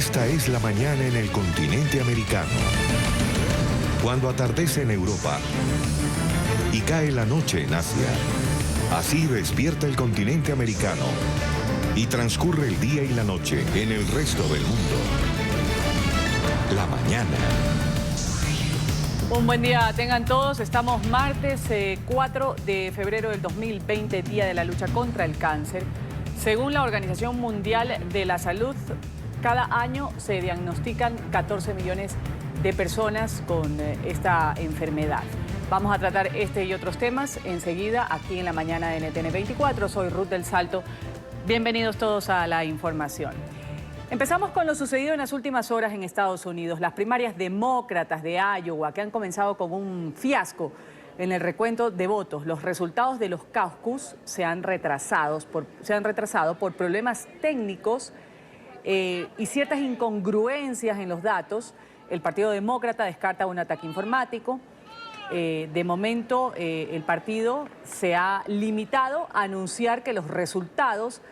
Esta es la mañana en el continente americano. Cuando atardece en Europa y cae la noche en Asia. Así despierta el continente americano y transcurre el día y la noche en el resto del mundo. La mañana. Un buen día tengan todos. Estamos martes 4 de febrero del 2020, Día de la Lucha contra el Cáncer. Según la Organización Mundial de la Salud, cada año se diagnostican 14 millones de personas con esta enfermedad. Vamos a tratar este y otros temas enseguida aquí en la mañana de NTN 24. Soy Ruth del Salto. Bienvenidos todos a la información. Empezamos con lo sucedido en las últimas horas en Estados Unidos. Las primarias demócratas de Iowa, que han comenzado con un fiasco en el recuento de votos. Los resultados de los caucus se han retrasado por problemas técnicos y ciertas incongruencias en los datos. El Partido Demócrata descarta un ataque informático. De momento, el partido se ha limitado a anunciar que los resultados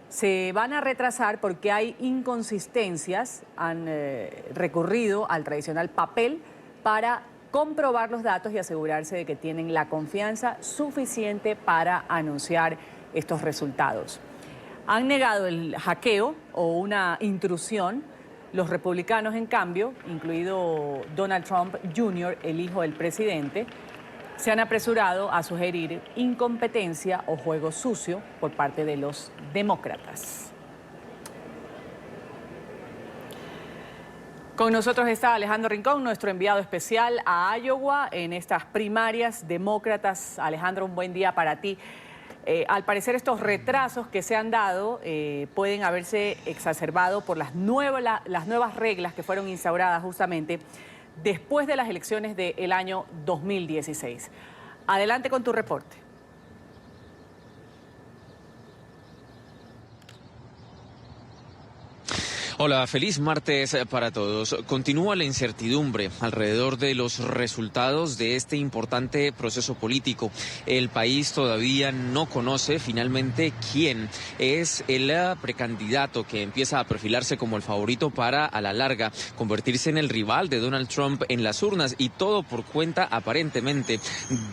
se van a retrasar porque hay inconsistencias. Han recurrido al tradicional papel para comprobar los datos y asegurarse de que tienen la confianza suficiente para anunciar estos resultados. Han negado el hackeo o una intrusión. Los republicanos, en cambio, incluido Donald Trump Jr., el hijo del presidente, se han apresurado a sugerir incompetencia o juego sucio por parte de los demócratas. Con nosotros está Alejandro Rincón, nuestro enviado especial a Iowa en estas primarias demócratas. Alejandro, un buen día para ti. Al parecer estos retrasos que se han dado pueden haberse exacerbado por las nuevas reglas que fueron instauradas justamente después de las elecciones del año 2016. Adelante con tu reporte. Hola, feliz martes para todos. Continúa la incertidumbre alrededor de los resultados de este importante proceso político. El país todavía no conoce finalmente quién es el precandidato que empieza a perfilarse como el favorito para, a la larga, convertirse en el rival de Donald Trump en las urnas, y todo por cuenta, aparentemente,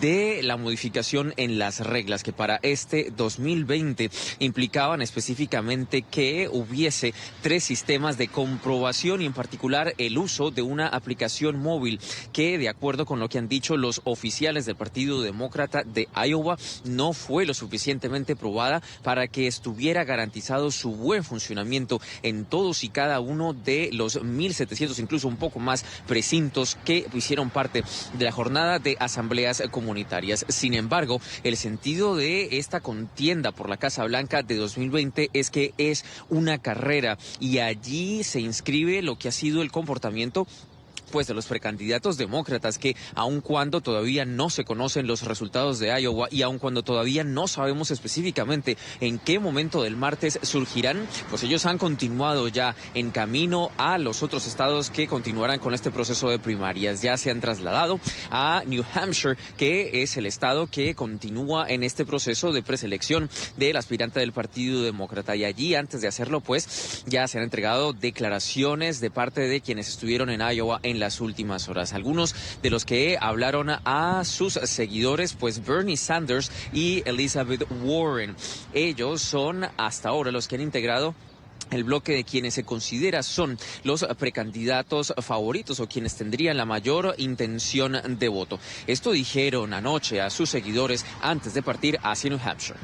de la modificación en las reglas que para este 2020 implicaban específicamente que hubiese 3 sistemas de comprobación y en particular el uso de una aplicación móvil que, de acuerdo con lo que han dicho los oficiales del Partido Demócrata de Iowa, no fue lo suficientemente probada para que estuviera garantizado su buen funcionamiento en todos y cada uno de los 1.700, incluso un poco más, precintos que hicieron parte de la jornada de asambleas comunitarias. Sin embargo, el sentido de esta contienda por la Casa Blanca de 2020 es que es una carrera, y allí se inscribe lo que ha sido el comportamiento de los precandidatos demócratas, que aun cuando todavía no se conocen los resultados de Iowa y aun cuando todavía no sabemos específicamente en qué momento del martes surgirán, pues ellos han continuado ya en camino a los otros estados que continuarán con este proceso de primarias. Ya se han trasladado a New Hampshire, que es el estado que continúa en este proceso de preselección del aspirante del Partido Demócrata, y allí, antes de hacerlo, pues ya se han entregado declaraciones de parte de quienes estuvieron en Iowa en las últimas horas. Algunos de los que hablaron a sus seguidores, pues Bernie Sanders y Elizabeth Warren. Ellos son hasta ahora los que han integrado el bloque de quienes se considera son los precandidatos favoritos o quienes tendrían la mayor intención de voto. Esto dijeron anoche a sus seguidores antes de partir hacia New Hampshire.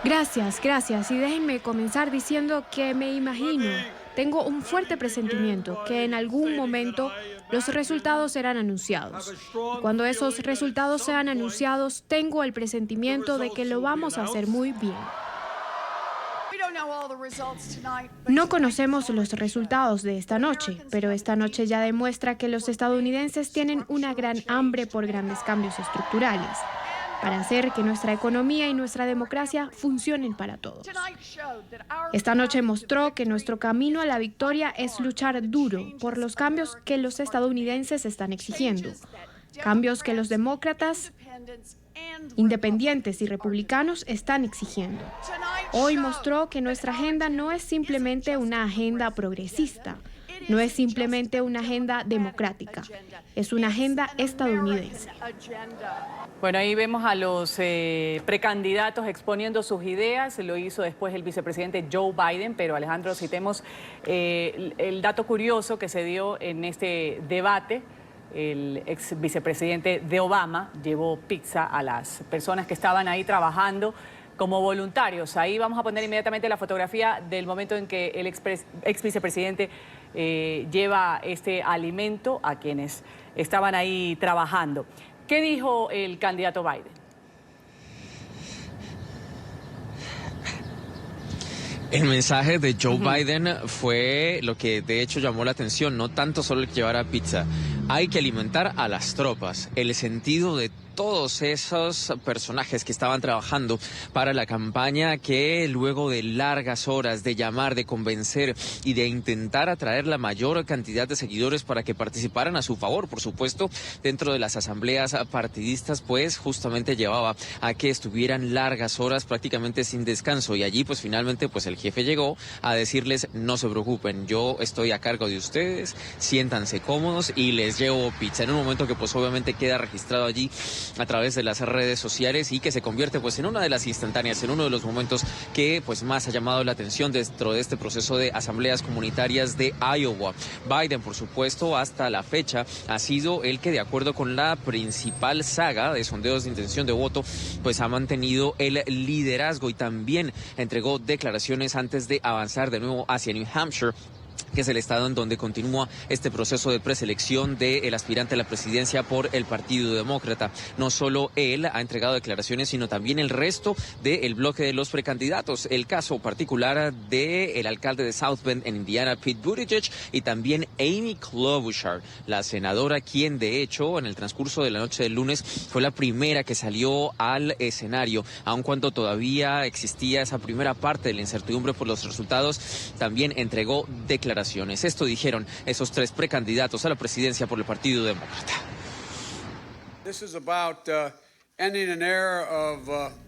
Gracias. Y déjenme comenzar diciendo que me imagino, tengo un fuerte presentimiento que en algún momento los resultados serán anunciados. Y cuando esos resultados sean anunciados, tengo el presentimiento de que lo vamos a hacer muy bien. No conocemos los resultados de esta noche, pero esta noche ya demuestra que los estadounidenses tienen una gran hambre por grandes cambios estructurales, para hacer que nuestra economía y nuestra democracia funcionen para todos. Esta noche mostró que nuestro camino a la victoria es luchar duro por los cambios que los estadounidenses están exigiendo, cambios que los demócratas Independientes y republicanos están exigiendo. Hoy mostró que nuestra agenda no es simplemente una agenda progresista, no es simplemente una agenda democrática, es una agenda estadounidense. Bueno, ahí vemos a los precandidatos exponiendo sus ideas. Lo hizo después el vicepresidente Joe Biden, pero Alejandro, citemos el dato curioso que se dio en este debate. El ex vicepresidente de Obama llevó pizza a las personas que estaban ahí trabajando como voluntarios. Ahí vamos a poner inmediatamente la fotografía del momento en que el ex vicepresidente lleva este alimento a quienes estaban ahí trabajando. ¿Qué dijo el candidato Biden? El mensaje de Joe Biden fue lo que de hecho llamó la atención, no tanto solo el que llevara pizza. Hay que alimentar a las tropas, el sentido de todos esos personajes que estaban trabajando para la campaña, que luego de largas horas de llamar, de convencer y de intentar atraer la mayor cantidad de seguidores para que participaran a su favor, por supuesto, dentro de las asambleas partidistas, pues justamente llevaba a que estuvieran largas horas prácticamente sin descanso, y allí pues finalmente pues el jefe llegó a decirles: no se preocupen, yo estoy a cargo de ustedes, siéntanse cómodos y les llevo pizza, en un momento que pues obviamente queda registrado allí a través de las redes sociales y que se convierte pues en una de las instantáneas, en uno de los momentos que pues más ha llamado la atención dentro de este proceso de asambleas comunitarias de Iowa. Biden, por supuesto, hasta la fecha ha sido el que, de acuerdo con la principal saga de sondeos de intención de voto, pues ha mantenido el liderazgo y también entregó declaraciones antes de avanzar de nuevo hacia New Hampshire, que es el estado en donde continúa este proceso de preselección del aspirante a la presidencia por el Partido Demócrata. No solo él ha entregado declaraciones, sino también el resto del bloque de los precandidatos. El caso particular del alcalde de South Bend en Indiana, Pete Buttigieg, y también Amy Klobuchar, la senadora, quien de hecho en el transcurso de la noche del lunes fue la primera que salió al escenario, aun cuando todavía existía esa primera parte de la incertidumbre por los resultados, también entregó declaraciones. Esto dijeron esos tres precandidatos a la presidencia por el Partido Demócrata.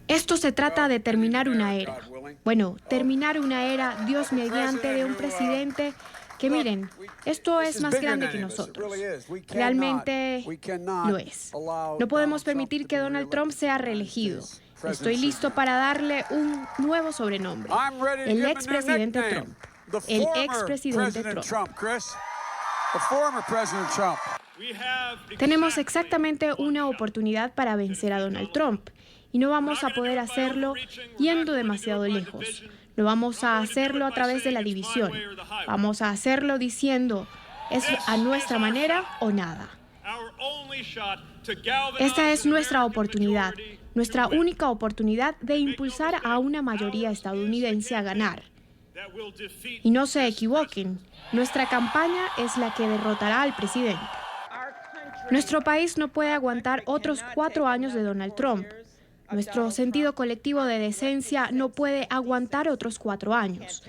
Esto se trata de terminar una era. Bueno, terminar una era, Dios mediante, de un presidente que, miren, esto es más grande que nosotros. Realmente lo es. No podemos permitir que Donald Trump sea reelegido. Estoy listo para darle un nuevo sobrenombre: el expresidente Trump. El expresidente Trump. Tenemos exactamente una oportunidad para vencer a Donald Trump, y no vamos a poder hacerlo yendo demasiado lejos. No vamos a hacerlo a través de la división. Vamos a hacerlo diciendo: es a nuestra manera o nada. Esta es nuestra oportunidad, nuestra única oportunidad de impulsar a una mayoría estadounidense a ganar. Y no se equivoquen, nuestra campaña es la que derrotará al presidente. Nuestro país no puede aguantar otros 4 años de Donald Trump. Nuestro sentido colectivo de decencia no puede aguantar otros 4 años.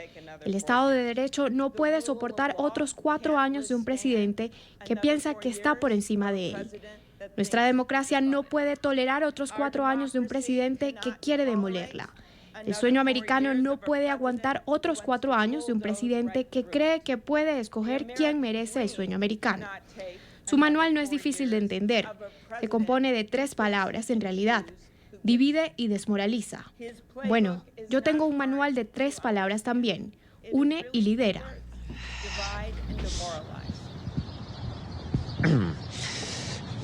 El Estado de Derecho no puede soportar otros 4 años de un presidente que piensa que está por encima de él. Nuestra democracia no puede tolerar otros 4 años de un presidente que quiere demolerla. El sueño americano no puede aguantar otros 4 años de un presidente que cree que puede escoger quién merece el sueño americano. Su manual no es difícil de entender. Se compone de 3 palabras en realidad: divide y desmoraliza. Bueno, yo tengo un manual de 3 palabras también: une y lidera.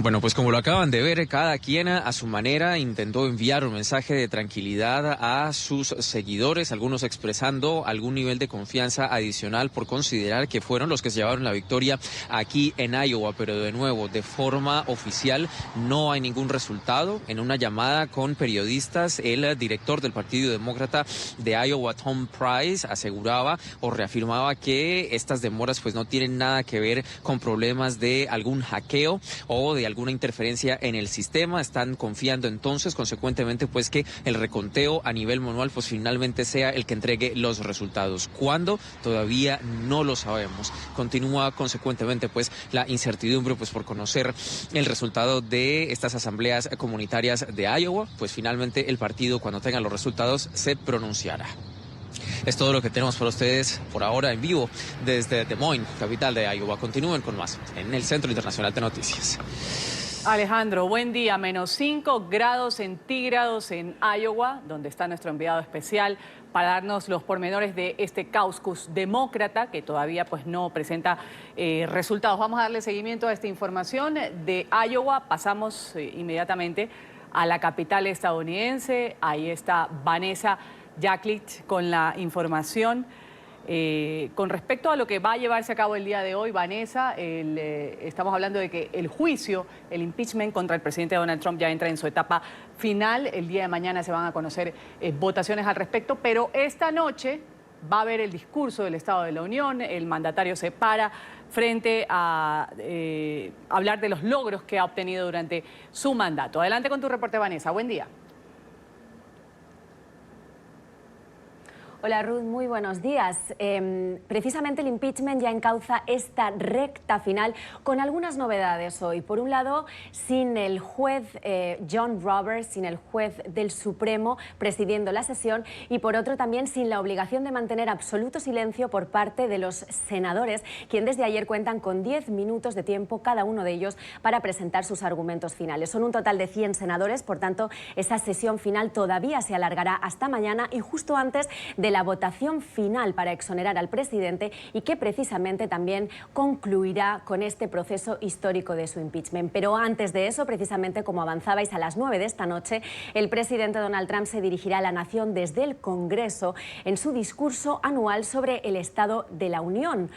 Bueno, pues como lo acaban de ver, cada quien a su manera intentó enviar un mensaje de tranquilidad a sus seguidores, algunos expresando algún nivel de confianza adicional por considerar que fueron los que se llevaron la victoria aquí en Iowa, pero de nuevo, de forma oficial, no hay ningún resultado. En una llamada con periodistas, el director del Partido Demócrata de Iowa, Tom Price, aseguraba o reafirmaba que estas demoras pues no tienen nada que ver con problemas de algún hackeo o de alguna interferencia en el sistema. Están confiando entonces, consecuentemente, pues que el reconteo a nivel manual pues finalmente sea el que entregue los resultados. ¿Cuándo? Todavía no lo sabemos. Continúa consecuentemente pues la incertidumbre pues por conocer el resultado de estas asambleas comunitarias de Iowa. Pues finalmente el partido, cuando tenga los resultados, se pronunciará. Es todo lo que tenemos para ustedes por ahora en vivo desde Des Moines, capital de Iowa. Continúen con más en el Centro Internacional de Noticias. Alejandro, buen día. -5 grados centígrados en Iowa, donde está nuestro enviado especial para darnos los pormenores de este caucus demócrata que todavía pues no presenta resultados. Vamos a darle seguimiento a esta información de Iowa. Pasamos inmediatamente a la capital estadounidense. Ahí está Vanessa Yaklich con la información. Con respecto a lo que va a llevarse a cabo el día de hoy, Vanessa, estamos hablando de que el juicio, el impeachment contra el presidente Donald Trump ya entra en su etapa final. El día de mañana se van a conocer votaciones al respecto, pero esta noche va a haber el discurso del Estado de la Unión. El mandatario se para frente a hablar de los logros que ha obtenido durante su mandato. Adelante con tu reporte, Vanessa. Buen día. Hola Ruth, muy buenos días. Precisamente el impeachment ya encauza esta recta final con algunas novedades hoy. Por un lado, sin el juez John Roberts, sin el juez del Supremo presidiendo la sesión, y por otro también sin la obligación de mantener absoluto silencio por parte de los senadores, quien desde ayer cuentan con 10 minutos de tiempo cada uno de ellos para presentar sus argumentos finales. Son un total de 100 senadores, por tanto, esa sesión final todavía se alargará hasta mañana y justo antes de la votación final para exonerar al presidente, y que precisamente también concluirá con este proceso histórico de su impeachment. Pero antes de eso, precisamente como avanzabais, a las 9 de esta noche, el presidente Donald Trump se dirigirá a la nación desde el Congreso en su discurso anual sobre el Estado de la Unión.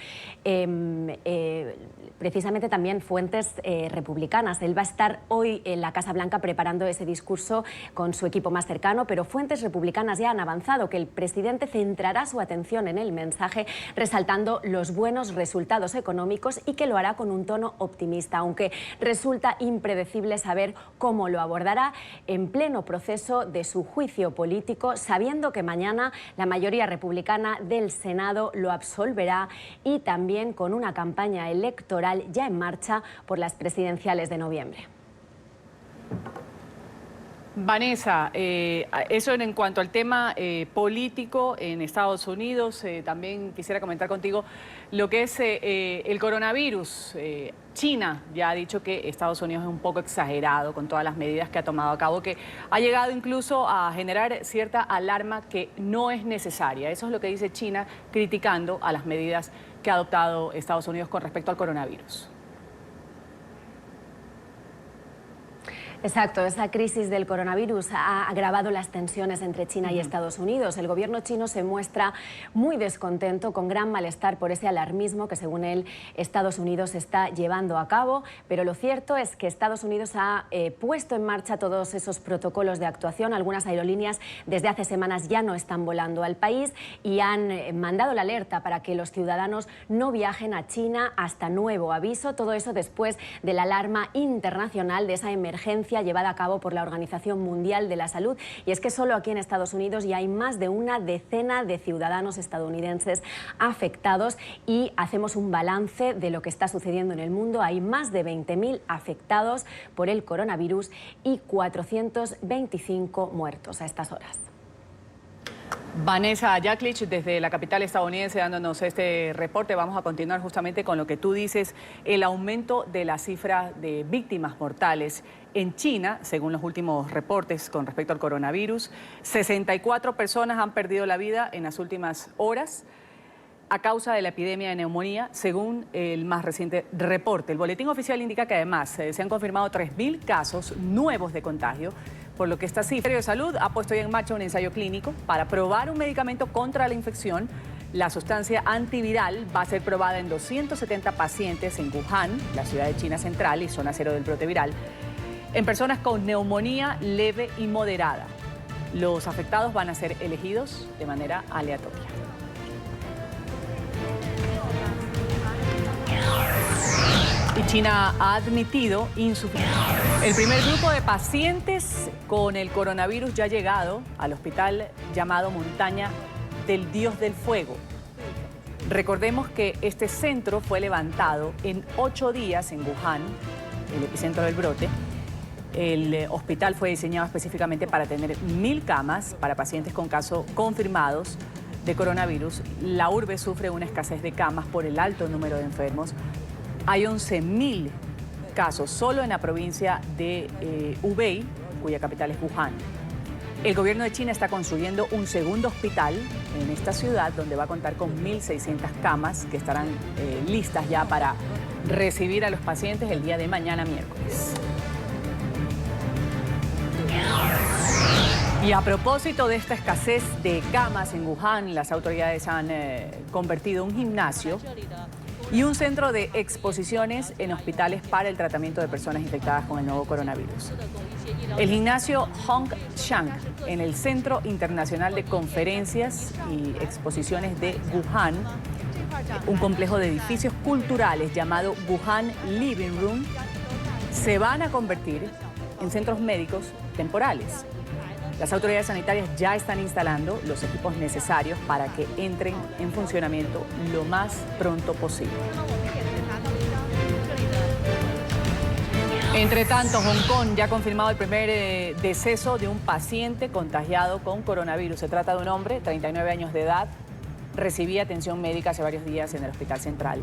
Precisamente también fuentes republicanas. Él va a estar hoy en la Casa Blanca preparando ese discurso con su equipo más cercano, pero fuentes republicanas ya han avanzado que el presidente centrará su atención en el mensaje, resaltando los buenos resultados económicos, y que lo hará con un tono optimista, aunque resulta impredecible saber cómo lo abordará en pleno proceso de su juicio político, sabiendo que mañana la mayoría republicana del Senado lo absolverá, y también con una campaña electoral ya en marcha por las presidenciales de noviembre. Vanessa, eso en cuanto al tema político en Estados Unidos. También quisiera comentar contigo lo que es el coronavirus. China ya ha dicho que Estados Unidos es un poco exagerado con todas las medidas que ha tomado a cabo, que ha llegado incluso a generar cierta alarma que no es necesaria. Eso es lo que dice China, criticando a las medidas que ha adoptado Estados Unidos con respecto al coronavirus. Exacto, esa crisis del coronavirus ha agravado las tensiones entre China y Estados Unidos. El gobierno chino se muestra muy descontento, con gran malestar por ese alarmismo que, según él, Estados Unidos está llevando a cabo. Pero lo cierto es que Estados Unidos ha puesto en marcha todos esos protocolos de actuación. Algunas aerolíneas desde hace semanas ya no están volando al país y han mandado la alerta para que los ciudadanos no viajen a China hasta nuevo aviso. Todo eso después de la alarma internacional de esa emergencia llevada a cabo por la Organización Mundial de la Salud. Y es que solo aquí en Estados Unidos ya hay más de una decena de ciudadanos estadounidenses afectados, y hacemos un balance de lo que está sucediendo en el mundo. Hay más de 20.000 afectados por el coronavirus y 425 muertos a estas horas. Vanessa Yaklich, desde la capital estadounidense, dándonos este reporte. Vamos a continuar justamente con lo que tú dices, el aumento de la cifra de víctimas mortales. En China, según los últimos reportes con respecto al coronavirus, 64 personas han perdido la vida en las últimas horas a causa de la epidemia de neumonía, según el más reciente reporte. El boletín oficial indica que además se han confirmado 3.000 casos nuevos de contagio, por lo que esta cifra. El Ministerio de Salud ha puesto ya en marcha un ensayo clínico para probar un medicamento contra la infección. La sustancia antiviral va a ser probada en 270 pacientes en Wuhan, la ciudad de China central y zona cero del brote viral, en personas con neumonía leve y moderada. Los afectados van a ser elegidos de manera aleatoria. Y China ha admitido insuficiencia. El primer grupo de pacientes con el coronavirus ya ha llegado al hospital llamado Montaña del Dios del Fuego. Recordemos que este centro fue levantado en 8 días en Wuhan, el epicentro del brote. El hospital fue diseñado específicamente para tener 1000 camas para pacientes con casos confirmados de coronavirus. La urbe sufre una escasez de camas por el alto número de enfermos. Hay 11.000 casos solo en la provincia de Hubei, cuya capital es Wuhan. El gobierno de China está construyendo un segundo hospital en esta ciudad donde va a contar con 1.600 camas que estarán listas ya para recibir a los pacientes el día de mañana miércoles. Y a propósito de esta escasez de camas en Wuhan, las autoridades han convertido un gimnasio y un centro de exposiciones en hospitales para el tratamiento de personas infectadas con el nuevo coronavirus. El gimnasio Hongshan, en el Centro Internacional de Conferencias y Exposiciones de Wuhan, un complejo de edificios culturales llamado Wuhan Living Room, se van a convertir en centros médicos temporales. Las autoridades sanitarias ya están instalando los equipos necesarios para que entren en funcionamiento lo más pronto posible. Entre tanto, Hong Kong ya ha confirmado el primer deceso de un paciente contagiado con coronavirus. Se trata de un hombre, 39 años de edad, recibía atención médica hace varios días en el Hospital Central.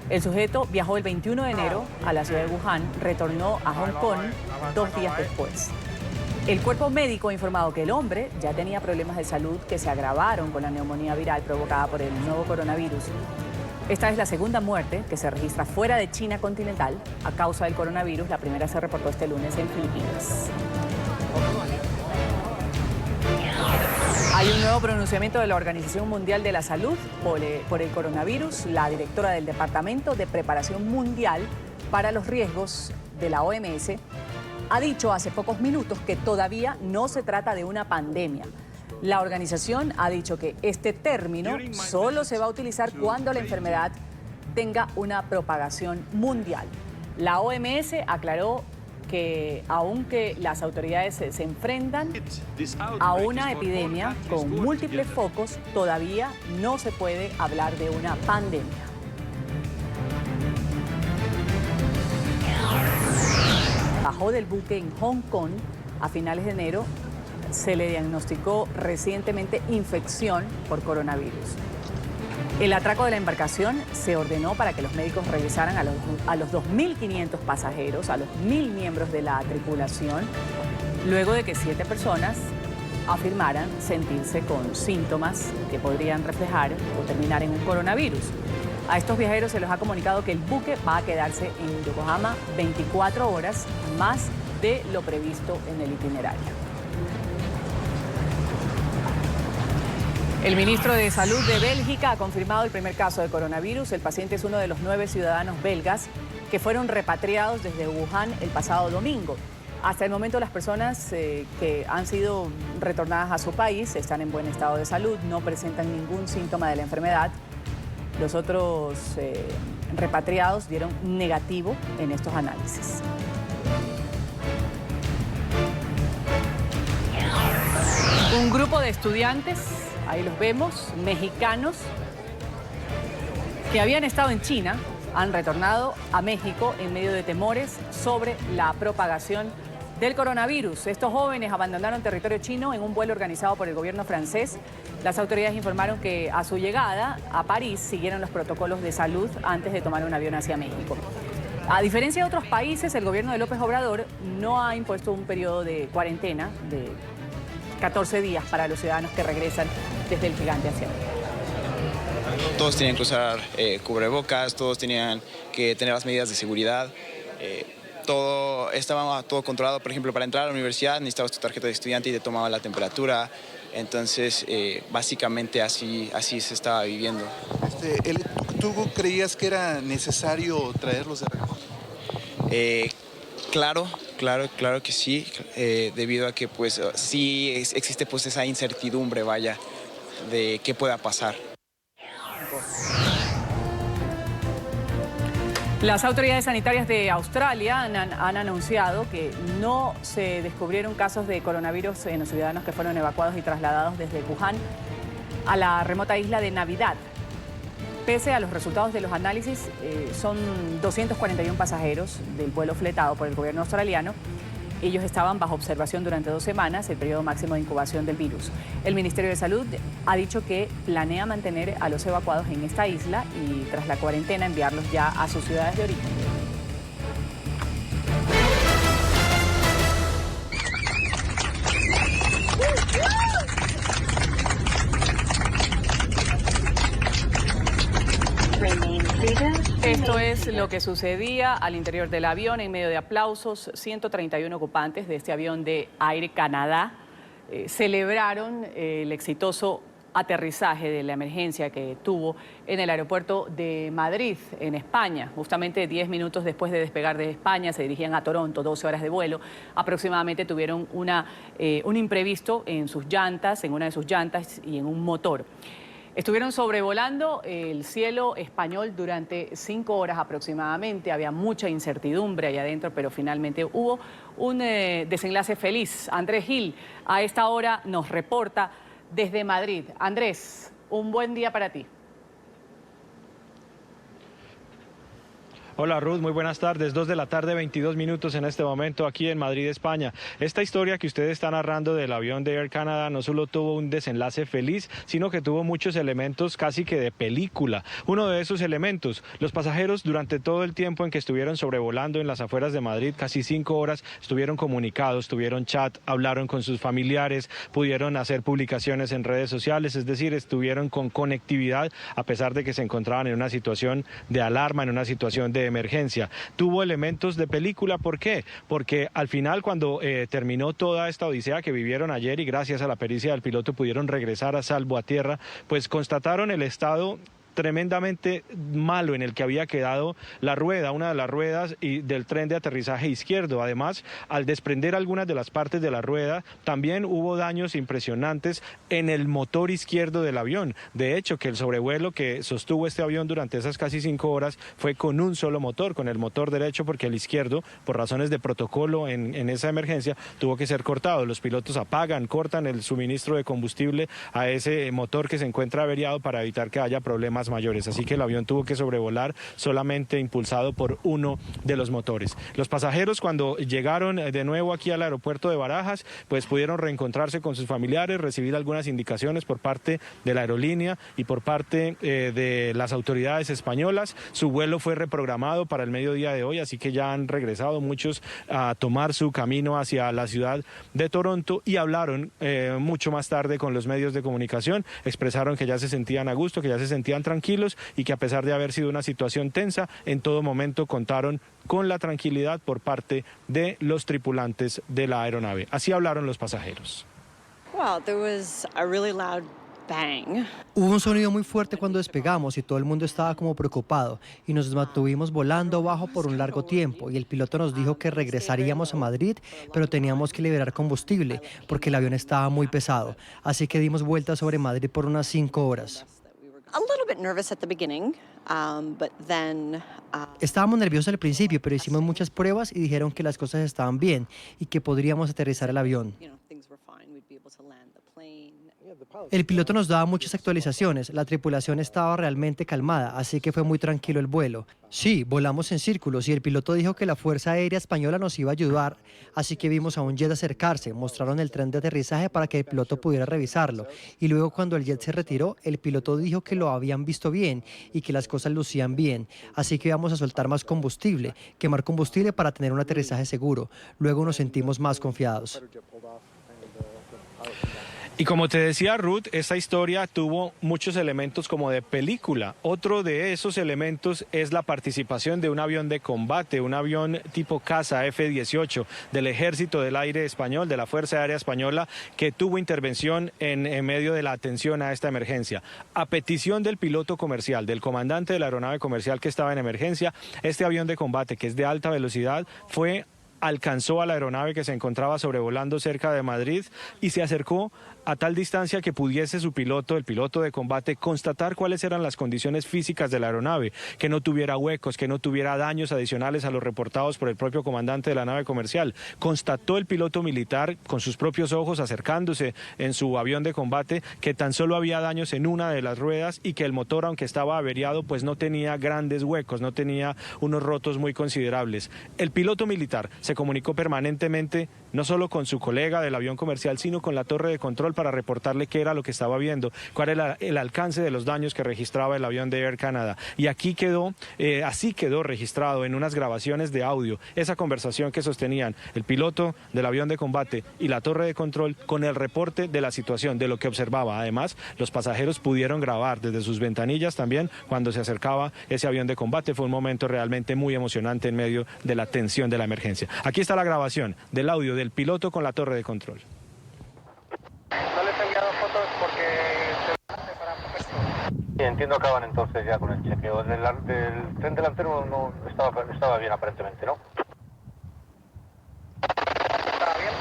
El sujeto viajó el 21 de enero a la ciudad de Wuhan, retornó a Hong Kong 2 días después. El cuerpo médico ha informado que el hombre ya tenía problemas de salud que se agravaron con la neumonía viral provocada por el nuevo coronavirus. Esta es la segunda muerte que se registra fuera de China continental a causa del coronavirus. La primera se reportó este lunes en Filipinas. Hay un nuevo pronunciamiento de la Organización Mundial de la Salud por el coronavirus. La directora del Departamento de Preparación Mundial para los Riesgos de la OMS ha dicho hace pocos minutos que todavía no se trata de una pandemia. La organización ha dicho que este término solo se va a utilizar cuando la enfermedad tenga una propagación mundial. La OMS aclaró que aunque las autoridades se enfrentan a una epidemia con múltiples focos, todavía no se puede hablar de una pandemia. Bajó del buque en Hong Kong a finales de enero. Se le diagnosticó recientemente infección por coronavirus. El atraco de la embarcación se ordenó para que los médicos revisaran a los 2.500 pasajeros, a los 1.000 miembros de la tripulación, luego de que 7 personas afirmaran sentirse con síntomas que podrían reflejar o terminar en un coronavirus. A estos viajeros se les ha comunicado que el buque va a quedarse en Yokohama 24 horas más de lo previsto en el itinerario. El ministro de Salud de Bélgica ha confirmado el primer caso de coronavirus. El paciente es uno de los 9 ciudadanos belgas que fueron repatriados desde Wuhan el pasado domingo. Hasta el momento las personas que han sido retornadas a su país están en buen estado de salud, no presentan ningún síntoma de la enfermedad. Los otros repatriados dieron negativo en estos análisis. Un grupo de estudiantes, ahí los vemos, mexicanos, que habían estado en China, han retornado a México en medio de temores sobre la propagación del coronavirus. Estos jóvenes abandonaron territorio chino en un vuelo organizado por el gobierno francés. Las autoridades informaron que a su llegada a París siguieron los protocolos de salud antes de tomar un avión hacia México. A diferencia de otros países, el gobierno de López Obrador no ha impuesto un periodo de cuarentena de 14 días para los ciudadanos que regresan desde el gigante asiático. Todos tenían que usar cubrebocas, todos tenían que tener las medidas de seguridad. Estaba todo controlado. Por ejemplo, para entrar a la universidad necesitabas tu tarjeta de estudiante y te tomaba la temperatura. Entonces, básicamente así se estaba viviendo. ¿Tú creías que era necesario traerlos de regreso? Claro que sí, debido a que pues sí existe pues esa incertidumbre, vaya, de qué pueda pasar. Las autoridades sanitarias de Australia han anunciado que no se descubrieron casos de coronavirus en los ciudadanos que fueron evacuados y trasladados desde Wuhan a la remota isla de Navidad. Pese a los resultados de los análisis, son 241 pasajeros del vuelo fletado por el gobierno australiano. Ellos estaban bajo observación durante 2 semanas, el periodo máximo de incubación del virus. El Ministerio de Salud ha dicho que planea mantener a los evacuados en esta isla y tras la cuarentena enviarlos ya a sus ciudades de origen. Esto es lo que sucedía al interior del avión en medio de aplausos. 131 ocupantes de este avión de Air Canada celebraron el exitoso aterrizaje de la emergencia que tuvo en el aeropuerto de Madrid, en España. Justamente 10 minutos después de despegar de España, se dirigían a Toronto, 12 horas de vuelo. Aproximadamente tuvieron un imprevisto en sus llantas, en una de sus llantas y en un motor. Estuvieron sobrevolando el cielo español durante 5 horas aproximadamente. Había mucha incertidumbre allá adentro, pero finalmente hubo un desenlace feliz. Andrés Gil, a esta hora nos reporta desde Madrid. Andrés, un buen día para ti. Hola Ruth, muy buenas tardes. 2 de la tarde, 22 minutos en este momento aquí en Madrid, España. Esta historia que ustedes están narrando del avión de Air Canada no solo tuvo un desenlace feliz, sino que tuvo muchos elementos casi que de película. Uno de esos elementos, los pasajeros durante todo el tiempo en que estuvieron sobrevolando en las afueras de Madrid, casi 5 horas, estuvieron comunicados, tuvieron chat, hablaron con sus familiares, pudieron hacer publicaciones en redes sociales, es decir, estuvieron con conectividad a pesar de que se encontraban en una situación de alarma, en una situación de emergencia. Tuvo elementos de película, ¿por qué? Porque al final cuando terminó toda esta odisea que vivieron ayer y gracias a la pericia del piloto pudieron regresar a salvo a tierra, pues constataron el estado tremendamente malo en el que había quedado la rueda, una de las ruedas y del tren de aterrizaje izquierdo. Además, al desprender algunas de las partes de la rueda, también hubo daños impresionantes en el motor izquierdo del avión. De hecho, que el sobrevuelo que sostuvo este avión durante esas casi 5 horas fue con un solo motor, con el motor derecho, porque el izquierdo, por razones de protocolo en esa emergencia, tuvo que ser cortado. Los pilotos cortan el suministro de combustible a ese motor que se encuentra averiado para evitar que haya problemas mayores, así que el avión tuvo que sobrevolar solamente impulsado por uno de los motores. Los pasajeros cuando llegaron de nuevo aquí al aeropuerto de Barajas, pues pudieron reencontrarse con sus familiares, recibir algunas indicaciones por parte de la aerolínea y por parte de las autoridades españolas. Su vuelo fue reprogramado para el mediodía de hoy, así que ya han regresado muchos a tomar su camino hacia la ciudad de Toronto y hablaron mucho más tarde con los medios de comunicación, expresaron que ya se sentían a gusto, que ya se sentían tranquilos y que a pesar de haber sido una situación tensa, en todo momento contaron con la tranquilidad por parte de los tripulantes de la aeronave. Así hablaron los pasajeros. Well, there was a really loud bang. Hubo un sonido muy fuerte cuando despegamos y todo el mundo estaba como preocupado y nos mantuvimos volando bajo por un largo tiempo y el piloto nos dijo que regresaríamos a Madrid, pero teníamos que liberar combustible porque el avión estaba muy pesado, así que dimos vueltas sobre Madrid por unas 5 horas. Estábamos nerviosos al principio, pero hicimos muchas pruebas y dijeron que las cosas estaban bien y que podríamos aterrizar el avión. El piloto nos daba muchas actualizaciones, la tripulación estaba realmente calmada, así que fue muy tranquilo el vuelo. Sí, volamos en círculos y el piloto dijo que la Fuerza Aérea Española nos iba a ayudar, así que vimos a un jet acercarse, mostraron el tren de aterrizaje para que el piloto pudiera revisarlo y luego cuando el jet se retiró, el piloto dijo que lo habían visto bien y que las cosas lucían bien, así que íbamos a soltar más combustible, quemar combustible para tener un aterrizaje seguro. Luego nos sentimos más confiados. Y como te decía Ruth, esta historia tuvo muchos elementos como de película. Otro de esos elementos es la participación de un avión de combate, un avión tipo caza F-18 del Ejército del Aire Español, de la Fuerza Aérea Española, que tuvo intervención en medio de la atención a esta emergencia. A petición del piloto comercial, del comandante de la aeronave comercial que estaba en emergencia, este avión de combate, que es de alta velocidad, fue alcanzó a la aeronave que se encontraba sobrevolando cerca de Madrid y se acercó a tal distancia que pudiese su piloto, el piloto de combate, constatar cuáles eran las condiciones físicas de la aeronave, que no tuviera huecos, que no tuviera daños adicionales a los reportados por el propio comandante de la nave comercial. Constató el piloto militar con sus propios ojos, acercándose en su avión de combate, que tan solo había daños en una de las ruedas y que el motor, aunque estaba averiado, pues no tenía grandes huecos, no tenía unos rotos muy considerables. El piloto militar se comunicó permanentemente no solo con su colega del avión comercial, sino con la torre de control para reportarle qué era lo que estaba viendo, cuál era el alcance de los daños que registraba el avión de Air Canada. Y aquí quedó, así quedó registrado en unas grabaciones de audio esa conversación que sostenían el piloto del avión de combate y la torre de control con el reporte de la situación, de lo que observaba. Además, los pasajeros pudieron grabar desde sus ventanillas también cuando se acercaba ese avión de combate. Fue un momento realmente muy emocionante en medio de la tensión de la emergencia. Aquí está la grabación del audio del piloto con la torre de control. No les he enviado fotos porque Sí, entiendo que acaban entonces ya con el chequeo. Del tren delantero no estaba bien aparentemente, ¿no? Estaba bien.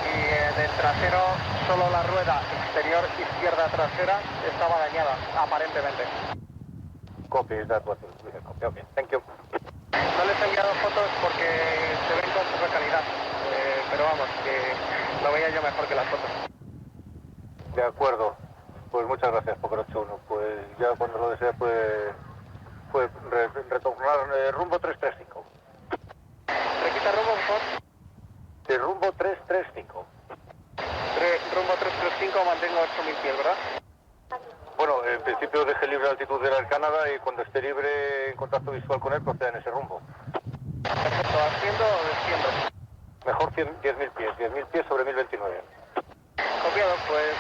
Y del trasero, solo la rueda exterior izquierda trasera estaba dañada, aparentemente. Copy, that was copy. Okay, thank you. No les he enviado fotos porque se ven con poca calidad, pero vamos, que lo veía yo mejor que las fotos. De acuerdo. Pues muchas gracias, Pocorochuno. Pues ya cuando lo desee puede retornar rumbo 335. ¿Repita rumbo, por favor? De rumbo 335. Rumbo 335, mantengo 8000 pies, ¿verdad? Bueno, en principio deje libre la altitud de Air Canada y cuando esté libre en contacto visual con él proceda en ese rumbo. Perfecto, ¿asciendo o desciendo? Mejor 10.000 pies, 10.000 pies sobre 1029. Copiado, pues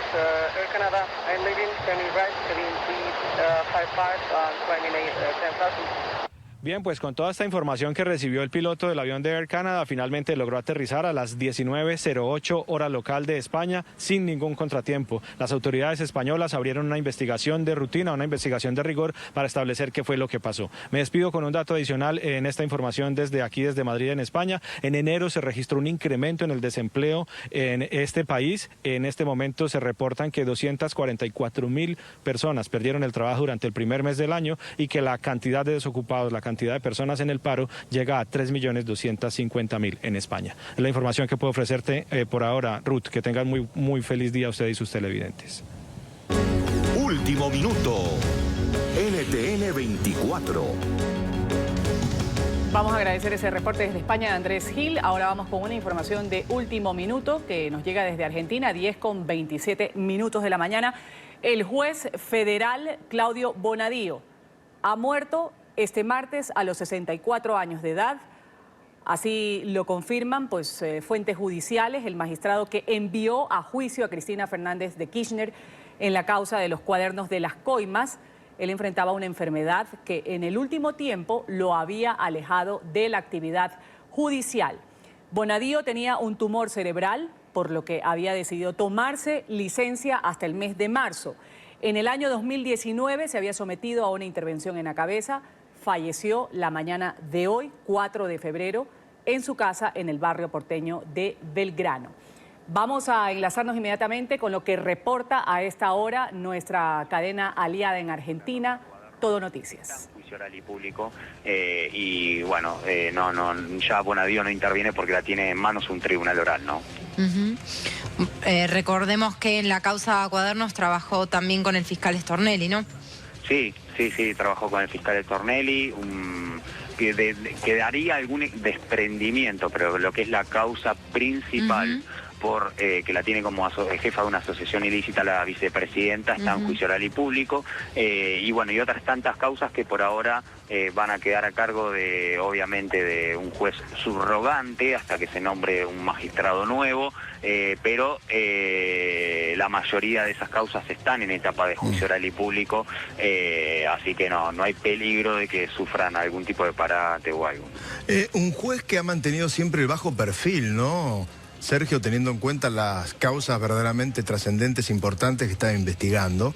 Air Canada, I'm leaving, turning right, heading 355 and climbing 10,000. Bien, pues con toda esta información que recibió el piloto del avión de Air Canada, finalmente logró aterrizar a las 19:08 hora local de España sin ningún contratiempo. Las autoridades españolas abrieron una investigación de rutina, una investigación de rigor para establecer qué fue lo que pasó. Me despido con un dato adicional en esta información desde aquí, desde Madrid, en España. En enero se registró un incremento en el desempleo en este país. En este momento se reportan que 244.000 personas perdieron el trabajo durante el primer mes del año y que la cantidad de desocupados, la cantidad de personas en el paro llega a 3.250.000 en España. Es la información que puedo ofrecerte por ahora, Ruth. Que tengan muy feliz día usted y sus televidentes. Último minuto. NTN 24. Vamos a agradecer ese reporte desde España de Andrés Gil. Ahora vamos con una información de último minuto que nos llega desde Argentina, 10:27 de la mañana. El juez federal Claudio Bonadío ha muerto este martes a los 64 años de edad. Así lo confirman pues, fuentes judiciales. El magistrado que envió a juicio a Cristina Fernández de Kirchner en la causa de los cuadernos de las coimas. Él enfrentaba una enfermedad que en el último tiempo lo había alejado de la actividad judicial. Bonadío tenía un tumor cerebral, por lo que había decidido tomarse licencia hasta el mes de marzo. En el año 2019 se había sometido a una intervención en la cabeza. Falleció la mañana de hoy, 4 de febrero, en su casa en el barrio porteño de Belgrano. Vamos a enlazarnos inmediatamente con lo que reporta a esta hora nuestra cadena aliada en Argentina, Todo Noticias. Juicio oral y público y bueno, ya Bonadío no interviene porque la tiene en manos un tribunal oral, ¿no? Recordemos que en la causa Cuadernos trabajó también con el fiscal Stornelli, ¿no? Sí, trabajó con el fiscal Stornelli, que daría algún desprendimiento, pero lo que es la causa principal, por que la tiene como jefa de una asociación ilícita la vicepresidenta, está en juicio oral y público, y bueno, y otras tantas causas que por ahora van a quedar a cargo de, obviamente, de un juez subrogante hasta que se nombre un magistrado nuevo, pero la mayoría de esas causas están en etapa de juicio oral y público, así que no hay peligro de que sufran algún tipo de parate o algo. Un juez que ha mantenido siempre el bajo perfil, ¿no? Sergio, teniendo en cuenta las causas verdaderamente trascendentes, importantes que está investigando.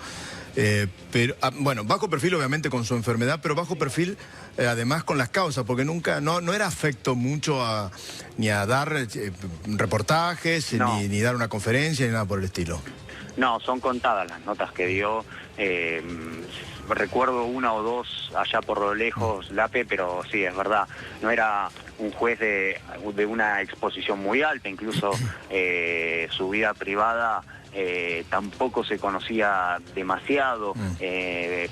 Pero bueno, bajo perfil obviamente con su enfermedad, pero bajo perfil además con las causas, porque nunca, no era afecto mucho ni a dar reportajes, no. ni dar una conferencia, ni nada por el estilo. No, son contadas las notas que dio. Recuerdo una o dos allá por lo lejos, Lape, pero sí, es verdad, no era un juez de una exposición muy alta, incluso su vida privada tampoco se conocía demasiado.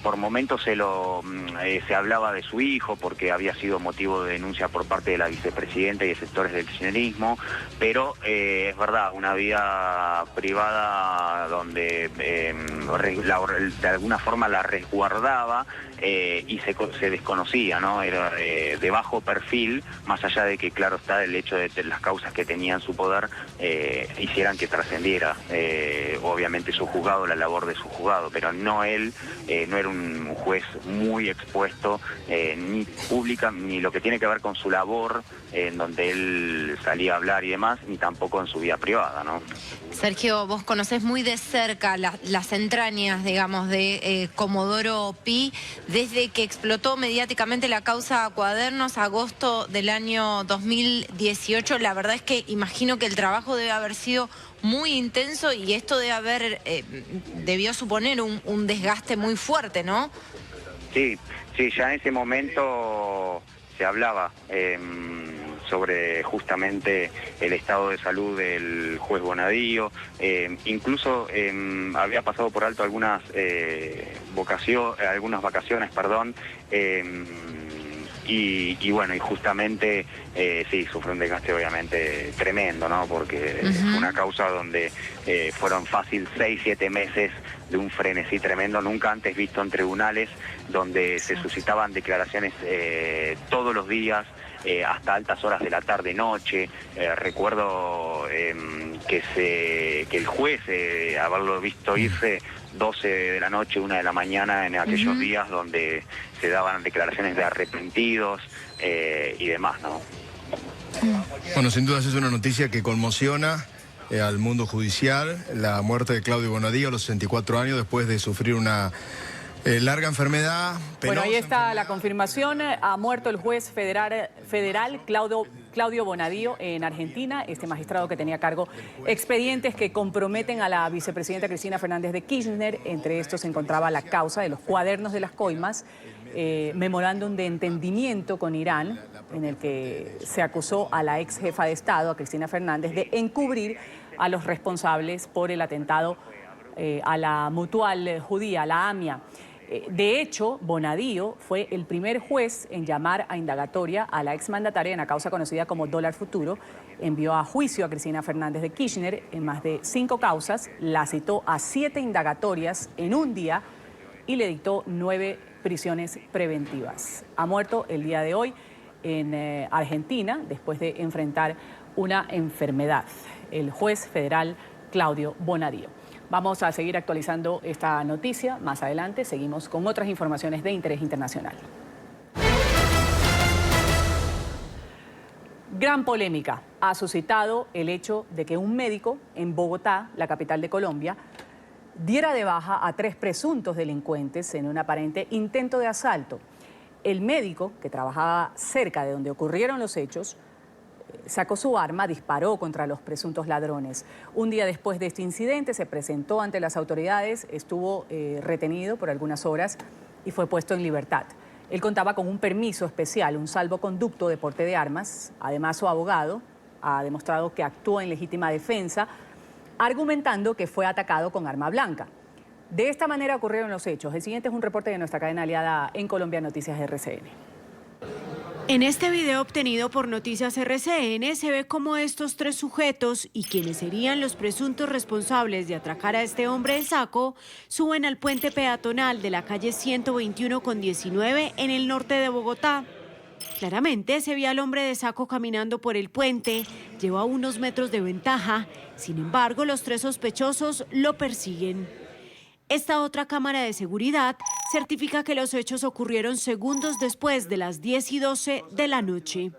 Por momentos se hablaba de su hijo porque había sido motivo de denuncia por parte de la vicepresidenta y de sectores del kirchnerismo, pero es verdad, una vida privada donde de alguna forma la resguardaba y se desconocía, ¿no? Era de bajo perfil, más allá de que, claro está, el hecho de las causas que tenía en su poder hicieran que trascendiera obviamente su juzgado, la labor de su juzgado, pero no él, no era un juez muy expuesto, ni pública, ni lo que tiene que ver con su labor, en donde él salía a hablar y demás, ni tampoco en su vida privada, ¿no? Sergio, vos conocés muy de cerca las entrañas, digamos, de Comodoro Pi, desde que explotó mediáticamente la causa Cuadernos, agosto del año 2018. La verdad es que imagino que el trabajo debe haber sido muy intenso y esto debió suponer un desgaste muy fuerte, ¿no? Sí, ya en ese momento se hablaba sobre justamente el estado de salud del juez Bonadío, incluso había pasado por alto algunas vacaciones, y bueno, y justamente sí, sufre un desgaste obviamente tremendo, ¿no? Porque fue una causa donde fueron fácil 6-7 meses de un frenesí tremendo, nunca antes visto en tribunales, donde se suscitaban declaraciones todos los días, hasta altas horas de la tarde-noche. Recuerdo que el juez, haberlo visto irse 12 de la noche, 1 de la mañana en aquellos días donde se daban declaraciones de arrepentidos y demás, ¿no? Bueno, sin duda es una noticia que conmociona al mundo judicial, la muerte de Claudio Bonadío a los 64 años después de sufrir una larga enfermedad. Bueno, ahí está la confirmación. Ha muerto el juez federal Claudio Bonadío en Argentina, este magistrado que tenía a cargo expedientes que comprometen a la vicepresidenta Cristina Fernández de Kirchner. Entre estos se encontraba la causa de los cuadernos de las coimas, memorándum de entendimiento con Irán, en el que se acusó a la ex jefa de Estado, a Cristina Fernández, de encubrir a los responsables por el atentado a la mutual judía, la AMIA. De hecho, Bonadío fue el primer juez en llamar a indagatoria a la exmandataria en la causa conocida como Dólar Futuro. Envió a juicio a Cristina Fernández de Kirchner en más de 5 causas, la citó a 7 indagatorias en un día y le dictó 9 prisiones preventivas. Ha muerto el día de hoy en Argentina después de enfrentar una enfermedad. El juez federal Claudio Bonadío. Vamos a seguir actualizando esta noticia. Más adelante seguimos con otras informaciones de interés internacional. Gran polémica ha suscitado el hecho de que un médico en Bogotá, la capital de Colombia, diera de baja a 3 presuntos delincuentes en un aparente intento de asalto. El médico, que trabajaba cerca de donde ocurrieron los hechos, sacó su arma, disparó contra los presuntos ladrones. Un día después de este incidente se presentó ante las autoridades, estuvo retenido por algunas horas y fue puesto en libertad. Él contaba con un permiso especial, un salvoconducto de porte de armas. Además, su abogado ha demostrado que actuó en legítima defensa, argumentando que fue atacado con arma blanca. De esta manera ocurrieron los hechos. El siguiente es un reporte de nuestra cadena aliada en Colombia Noticias RCN. En este video obtenido por Noticias RCN se ve cómo estos 3 sujetos y quienes serían los presuntos responsables de atracar a este hombre de saco suben al puente peatonal de la calle 121 con 19 en el norte de Bogotá. Claramente se ve al hombre de saco caminando por el puente, lleva unos metros de ventaja, sin embargo los 3 sospechosos lo persiguen. Esta otra cámara de seguridad certifica que los hechos ocurrieron segundos después de las 10:12 de la noche.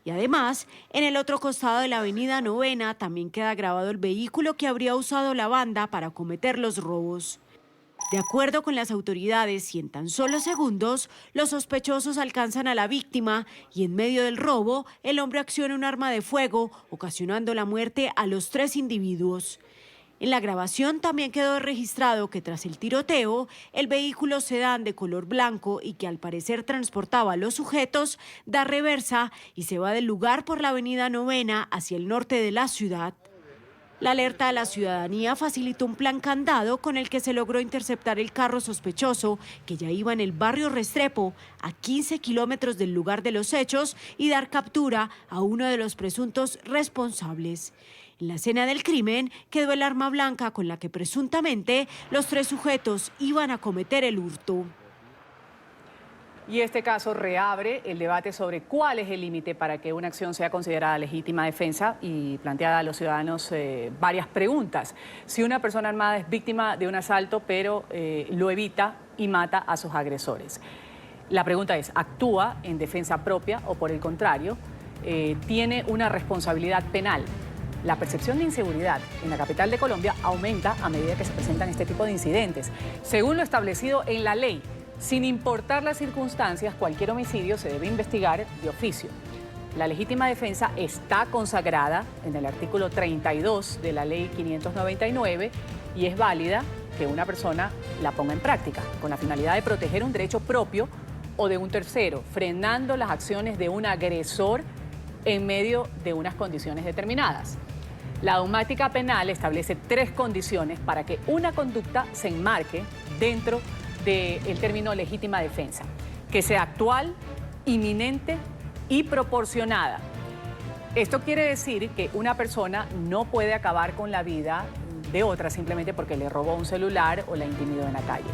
Y además, en el otro costado de la avenida Novena también queda grabado el vehículo que habría usado la banda para cometer los robos. De acuerdo con las autoridades, y en tan solo segundos, los sospechosos alcanzan a la víctima y en medio del robo, el hombre acciona un arma de fuego, ocasionando la muerte a los 3 individuos. En la grabación también quedó registrado que tras el tiroteo, el vehículo sedán de color blanco y que al parecer transportaba a los sujetos, da reversa y se va del lugar por la avenida Novena hacia el norte de la ciudad. La alerta a la ciudadanía facilitó un plan candado con el que se logró interceptar el carro sospechoso que ya iba en el barrio Restrepo, a 15 kilómetros del lugar de los hechos, y dar captura a uno de los presuntos responsables. En la escena del crimen quedó el arma blanca con la que presuntamente los 3 sujetos iban a cometer el hurto. Y este caso reabre el debate sobre cuál es el límite para que una acción sea considerada legítima defensa y plantea a los ciudadanos varias preguntas. Si una persona armada es víctima de un asalto pero lo evita y mata a sus agresores. La pregunta es, ¿actúa en defensa propia o por el contrario, tiene una responsabilidad penal? La percepción de inseguridad en la capital de Colombia aumenta a medida que se presentan este tipo de incidentes. Según lo establecido en la ley, sin importar las circunstancias, cualquier homicidio se debe investigar de oficio. La legítima defensa está consagrada en el artículo 32 de la ley 599 y es válida que una persona la ponga en práctica con la finalidad de proteger un derecho propio o de un tercero, frenando las acciones de un agresor en medio de unas condiciones determinadas. La dogmática penal establece 3 condiciones para que una conducta se enmarque dentro del término legítima defensa: que sea actual, inminente y proporcionada. Esto quiere decir que una persona no puede acabar con la vida de otra simplemente porque le robó un celular o la intimidó en la calle.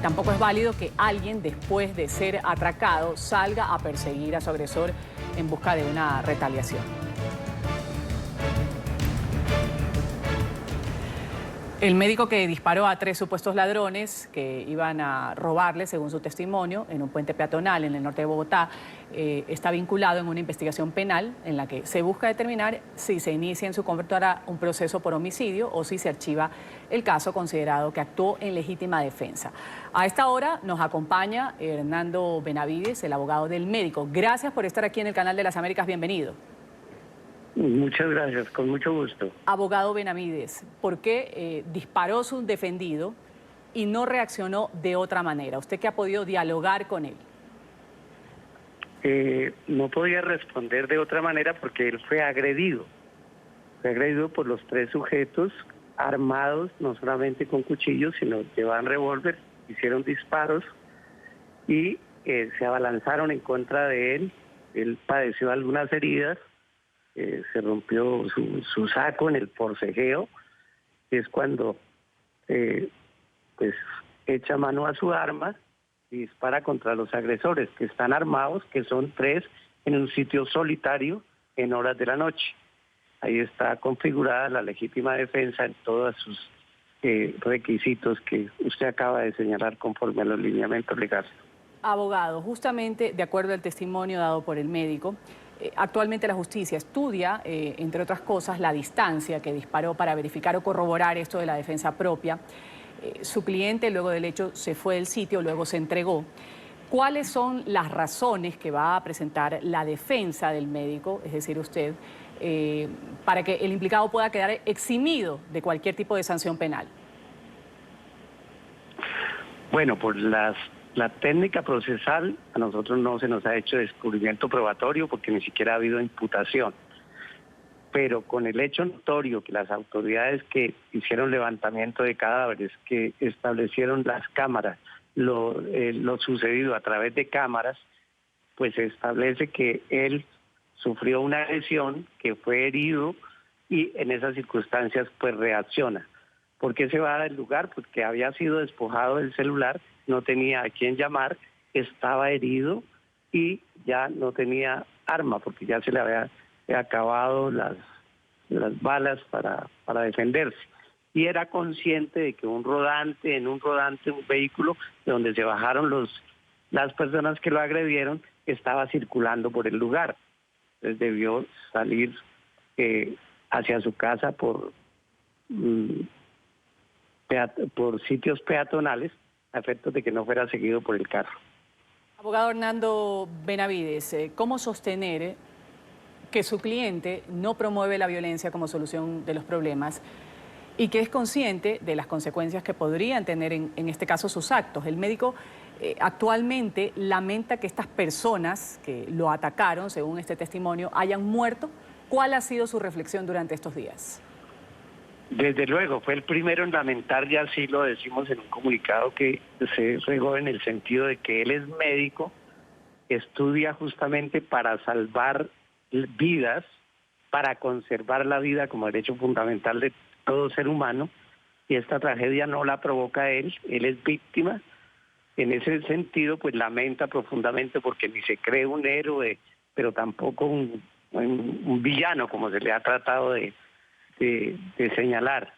Tampoco es válido que alguien, después de ser atracado, salga a perseguir a su agresor en busca de una retaliación. El médico que disparó a 3 supuestos ladrones que iban a robarle, según su testimonio, en un puente peatonal en el norte de Bogotá, está vinculado en una investigación penal en la que se busca determinar si se inicia en su contra un proceso por homicidio o si se archiva el caso considerado que actuó en legítima defensa. A esta hora nos acompaña Hernando Benavides, el abogado del médico. Gracias por estar aquí en el Canal de las Américas. Bienvenido. Muchas gracias, con mucho gusto. Abogado Benavides, ¿por qué disparó su defendido y no reaccionó de otra manera? ¿Usted que ha podido dialogar con él? No podía responder de otra manera porque él fue agredido. Fue agredido por los 3 sujetos armados, no solamente con cuchillos, sino llevaban revólver, hicieron disparos y se abalanzaron en contra de él. Él padeció algunas heridas. Se rompió su saco en el forcejeo, que es cuando pues echa mano a su arma y dispara contra los agresores, que están armados, que son 3 en un sitio solitario en horas de la noche. Ahí está configurada la legítima defensa en todos sus requisitos que usted acaba de señalar conforme a los lineamientos legales. Abogado, justamente de acuerdo al testimonio dado por el médico, actualmente la justicia estudia, entre otras cosas, la distancia que disparó para verificar o corroborar esto de la defensa propia. Su cliente, luego del hecho, se fue del sitio, luego se entregó. ¿Cuáles son las razones que va a presentar la defensa del médico, es decir, usted, para que el implicado pueda quedar eximido de cualquier tipo de sanción penal? Bueno, por la técnica procesal, a nosotros no se nos ha hecho descubrimiento probatorio porque ni siquiera ha habido imputación. Pero con el hecho notorio que las autoridades que hicieron levantamiento de cadáveres, que establecieron las cámaras, lo sucedido a través de cámaras, pues se establece que él sufrió una lesión, que fue herido y en esas circunstancias pues reacciona. ¿Por qué se va del lugar? Porque había sido despojado del celular, no tenía a quién llamar, estaba herido y ya no tenía arma porque ya se le había acabado las balas para defenderse. Y era consciente de que un vehículo de donde se bajaron las personas que lo agredieron, estaba circulando por el lugar. Entonces debió salir hacia su casa por sitios peatonales a efectos de que no fuera seguido por el carro. Abogado Hernando Benavides, ¿cómo sostener que su cliente no promueve la violencia como solución de los problemas y que es consciente de las consecuencias que podrían tener en este caso sus actos? El médico actualmente lamenta que estas personas que lo atacaron, según este testimonio, hayan muerto. ¿Cuál ha sido su reflexión durante estos días? Desde luego, fue el primero en lamentar, ya así lo decimos en un comunicado que se regó en el sentido de que él es médico, estudia justamente para salvar vidas, para conservar la vida como derecho fundamental de todo ser humano, y esta tragedia no la provoca él es víctima. En ese sentido, pues lamenta profundamente porque ni se cree un héroe, pero tampoco un villano como se le ha tratado de señalar.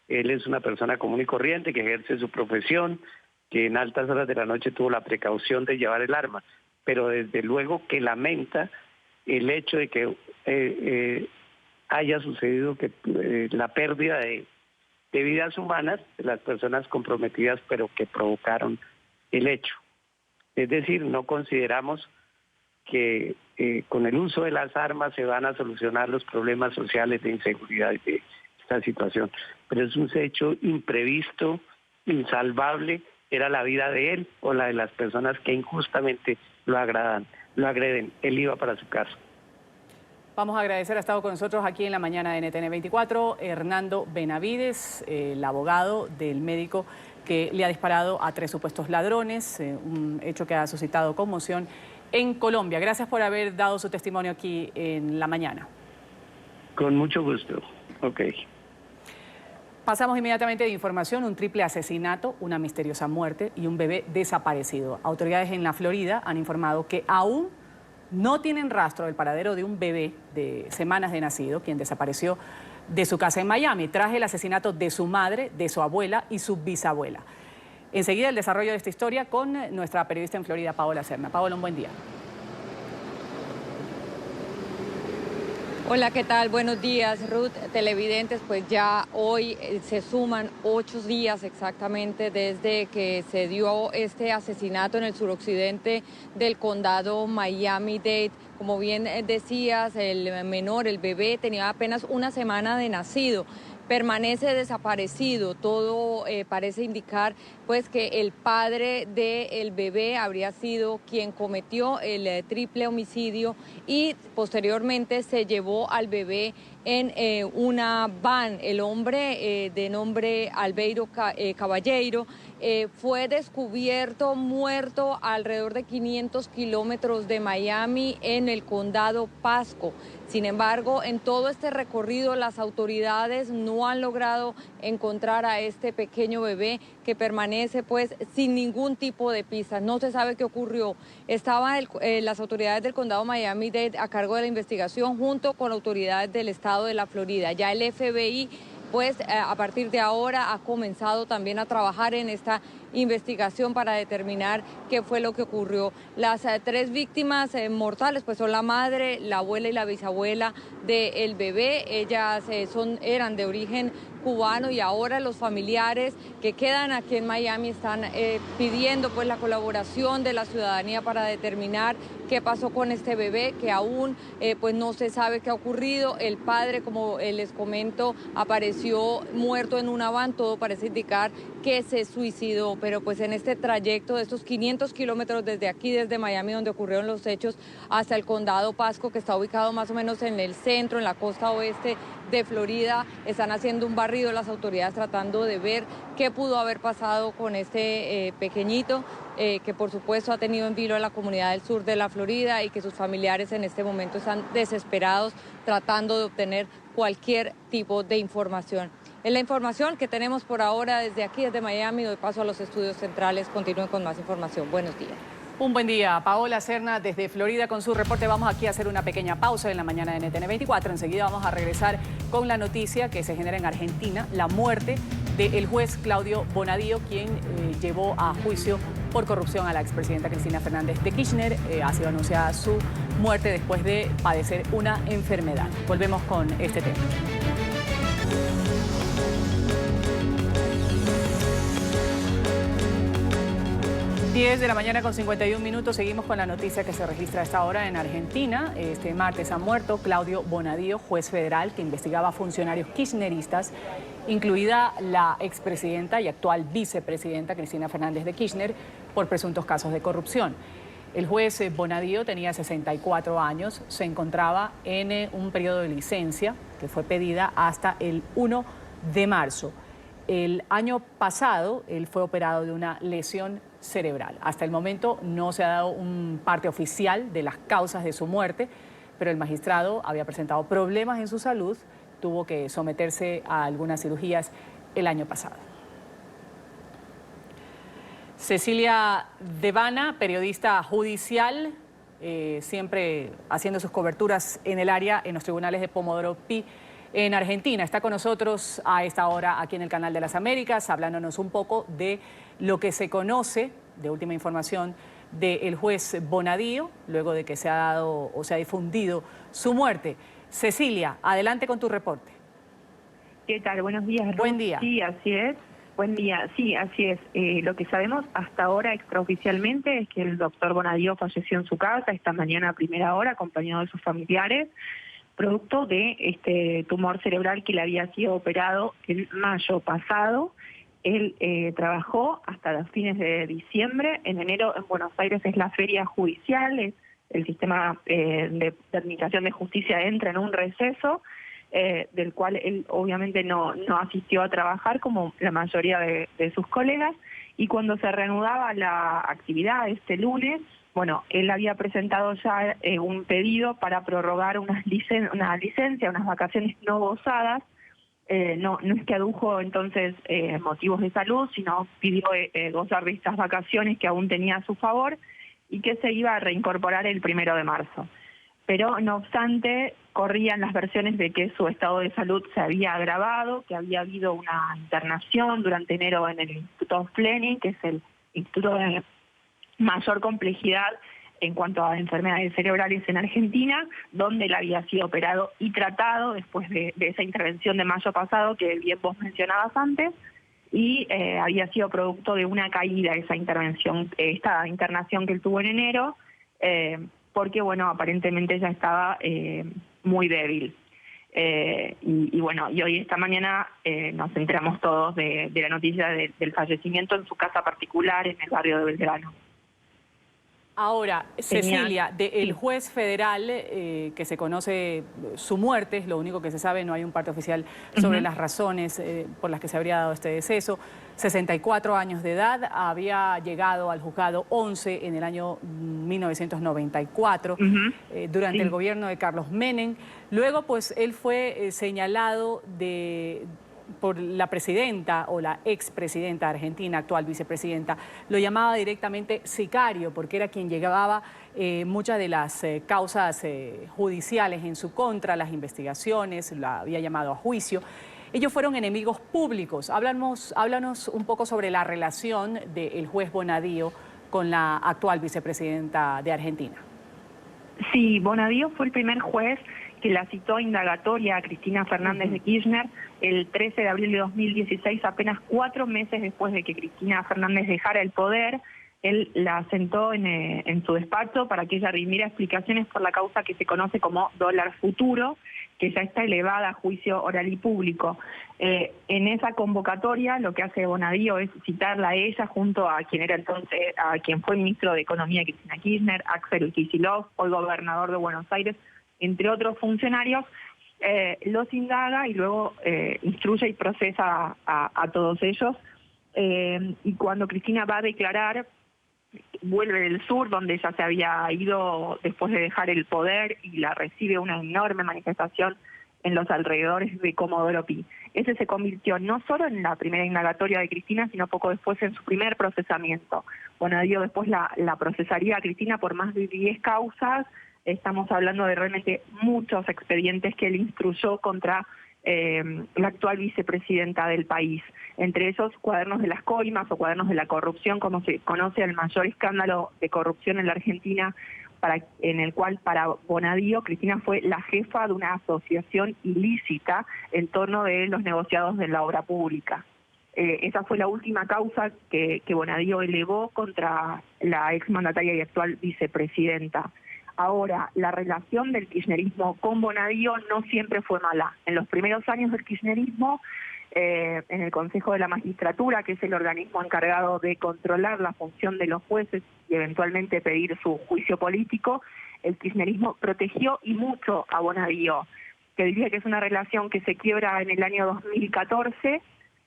Él es una persona común y corriente que ejerce su profesión, que en altas horas de la noche tuvo la precaución de llevar el arma, pero desde luego que lamenta el hecho de que haya sucedido que la pérdida de vidas humanas de las personas comprometidas, pero que provocaron el hecho. Es decir, no consideramos que con el uso de las armas se van a solucionar los problemas sociales de inseguridad de esta situación. Pero es un hecho imprevisto, insalvable, era la vida de él o la de las personas que injustamente lo agreden. Él iba para su casa. Vamos a agradecer, ha estado con nosotros aquí en la mañana de NTN 24, Hernando Benavides, el abogado del médico que le ha disparado a 3 supuestos ladrones, un hecho que ha suscitado conmoción en Colombia. Gracias por haber dado su testimonio aquí en la mañana. Con mucho gusto. Ok. Pasamos inmediatamente de información, un triple asesinato, una misteriosa muerte y un bebé desaparecido. Autoridades en la Florida han informado que aún no tienen rastro del paradero de un bebé de semanas de nacido, quien desapareció de su casa en Miami, tras el asesinato de su madre, de su abuela y su bisabuela. Enseguida el desarrollo de esta historia con nuestra periodista en Florida, Paola Serna. Paola, un buen día. Hola, ¿qué tal? Buenos días, Ruth. Televidentes, pues ya hoy se suman 8 días exactamente desde que se dio este asesinato en el suroccidente del condado Miami-Dade. Como bien decías, el menor, el bebé, tenía apenas una semana de nacido. Permanece desaparecido. Todo parece indicar pues que el padre del bebé habría sido quien cometió el triple homicidio y posteriormente se llevó al bebé en una van. El hombre de nombre Albeiro Caballero fue descubierto muerto alrededor de 500 kilómetros de Miami en el condado Pasco. Sin embargo, en todo este recorrido las autoridades no han logrado encontrar a este pequeño bebé que permanece pues sin ningún tipo de pistas. No se sabe qué ocurrió. Estaban las autoridades del condado Miami-Dade a cargo de la investigación junto con autoridades del estado de la Florida. Ya el FBI pues a partir de ahora ha comenzado también a trabajar en esta investigación para determinar qué fue lo que ocurrió. Las 3 víctimas mortales pues son la madre, la abuela y la bisabuela del bebé. Ellas eran de origen cubano y ahora los familiares que quedan aquí en Miami están pidiendo pues la colaboración de la ciudadanía para determinar qué pasó con este bebé, que aún pues no se sabe qué ha ocurrido. El padre, como les comento, apareció muerto en una van. Todo parece indicar que se suicidó, pero pues en este trayecto de estos 500 kilómetros desde aquí, desde Miami, donde ocurrieron los hechos, hasta el condado Pasco, que está ubicado más o menos en el centro, en la costa oeste de Florida, están haciendo un barrido las autoridades tratando de ver qué pudo haber pasado con este pequeñito, que por supuesto ha tenido en vilo a la comunidad del sur de la Florida y que sus familiares en este momento están desesperados tratando de obtener cualquier tipo de información. Es la información que tenemos por ahora desde aquí, desde Miami. Doy paso a los estudios centrales. Continúen con más información. Buenos días. Un buen día. Paola Serna desde Florida con su reporte. Vamos aquí a hacer una pequeña pausa en la mañana de NTN 24. Enseguida vamos a regresar con la noticia que se genera en Argentina, la muerte del juez Claudio Bonadío, quien llevó a juicio por corrupción a la expresidenta Cristina Fernández de Kirchner. Ha sido anunciada su muerte después de padecer una enfermedad. Volvemos con este tema. 10 de la mañana con 51 minutos, seguimos con la noticia que se registra a esta hora en Argentina. Este martes ha muerto Claudio Bonadío, juez federal que investigaba a funcionarios kirchneristas, incluida la expresidenta y actual vicepresidenta Cristina Fernández de Kirchner, por presuntos casos de corrupción. El juez Bonadío tenía 64 años, se encontraba en un periodo de licencia que fue pedida hasta el 1 de marzo. El año pasado él fue operado de una lesión cerebral. Hasta el momento no se ha dado un parte oficial de las causas de su muerte, pero el magistrado había presentado problemas en su salud, tuvo que someterse a algunas cirugías el año pasado. Cecilia Devana, periodista judicial, siempre haciendo sus coberturas en el área, en los tribunales de Comodoro Pi, en Argentina. Está con nosotros a esta hora aquí en el Canal de las Américas, hablándonos un poco de lo que se conoce, de última información, del juez Bonadío, luego de que se ha dado o se ha difundido su muerte. Cecilia, adelante con tu reporte. ¿Qué tal? Buenos días, Ruth. Buen día. Sí, así es. Buen día. Sí, así es. Lo que sabemos hasta ahora extraoficialmente es que el doctor Bonadío falleció en su casa esta mañana a primera hora, acompañado de sus familiares, producto de este tumor cerebral que le había sido operado en mayo pasado. Él trabajó hasta los fines de diciembre. En enero en Buenos Aires es la feria judicial, es el sistema de administración de justicia entra en un receso, del cual él obviamente no asistió a trabajar como la mayoría de sus colegas, y cuando se reanudaba la actividad este lunes, bueno, él había presentado ya un pedido para prorrogar una licencia, unas vacaciones no gozadas. No es que adujo entonces motivos de salud, sino pidió gozar de estas vacaciones que aún tenía a su favor y que se iba a reincorporar el 1 de marzo. Pero no obstante, corrían las versiones de que su estado de salud se había agravado, que había habido una internación durante enero en el Instituto Fleming, que es el instituto de mayor complejidad en cuanto a enfermedades cerebrales en Argentina, donde él había sido operado y tratado después de esa intervención de mayo pasado que bien vos mencionabas antes, y había sido producto de una caída esa intervención, esta internación que él tuvo en enero, porque bueno, aparentemente ya estaba muy débil. Y bueno, y hoy esta mañana nos enteramos todos de la noticia del fallecimiento en su casa particular en el barrio de Belgrano. Ahora, Cecilia, del juez federal que se conoce su muerte, es lo único que se sabe, no hay un parte oficial sobre las razones por las que se habría dado este deceso. 64 años de edad, había llegado al juzgado 11 en el año 1994, durante el gobierno de Carlos Menem. Luego, pues, él fue señalado por la presidenta o la expresidenta argentina, actual vicepresidenta, lo llamaba directamente sicario porque era quien llevaba muchas de las causas judiciales en su contra, las investigaciones, la había llamado a juicio. Ellos fueron enemigos públicos. Háblanos un poco sobre la relación del juez Bonadío con la actual vicepresidenta de Argentina. Sí, Bonadío fue el primer juez que la citó indagatoria a Cristina Fernández de Kirchner el 13 de abril de 2016, apenas 4 meses después de que Cristina Fernández dejara el poder. Él la sentó en su despacho para que ella rindiera explicaciones por la causa que se conoce como dólar futuro, que ya está elevada a juicio oral y público. En esa convocatoria lo que hace Bonadío es citarla a ella junto a quien fue ministro de Economía, Cristina Kirchner, Axel Kicillof, hoy gobernador de Buenos Aires, entre otros funcionarios. Los indaga y luego instruye y procesa a todos ellos. Y cuando Cristina va a declarar, vuelve del sur, donde ella se había ido después de dejar el poder, y la recibe una enorme manifestación en los alrededores de Comodoro Pi. Ese se convirtió no solo en la primera indagatoria de Cristina, sino poco después en su primer procesamiento. Bonadío después la procesaría a Cristina por más de 10 causas. Estamos hablando de realmente muchos expedientes que él instruyó contra la actual vicepresidenta del país. Entre esos, cuadernos de las coimas o cuadernos de la corrupción, como se conoce el mayor escándalo de corrupción en la Argentina en el cual para Bonadío Cristina fue la jefa de una asociación ilícita en torno de los negociados de la obra pública. Esa fue la última causa que Bonadío elevó contra la exmandataria y actual vicepresidenta. Ahora, la relación del kirchnerismo con Bonadío no siempre fue mala. En los primeros años del kirchnerismo, en el Consejo de la Magistratura, que es el organismo encargado de controlar la función de los jueces y eventualmente pedir su juicio político, el kirchnerismo protegió y mucho a Bonadío, que diría que es una relación que se quiebra en el año 2014,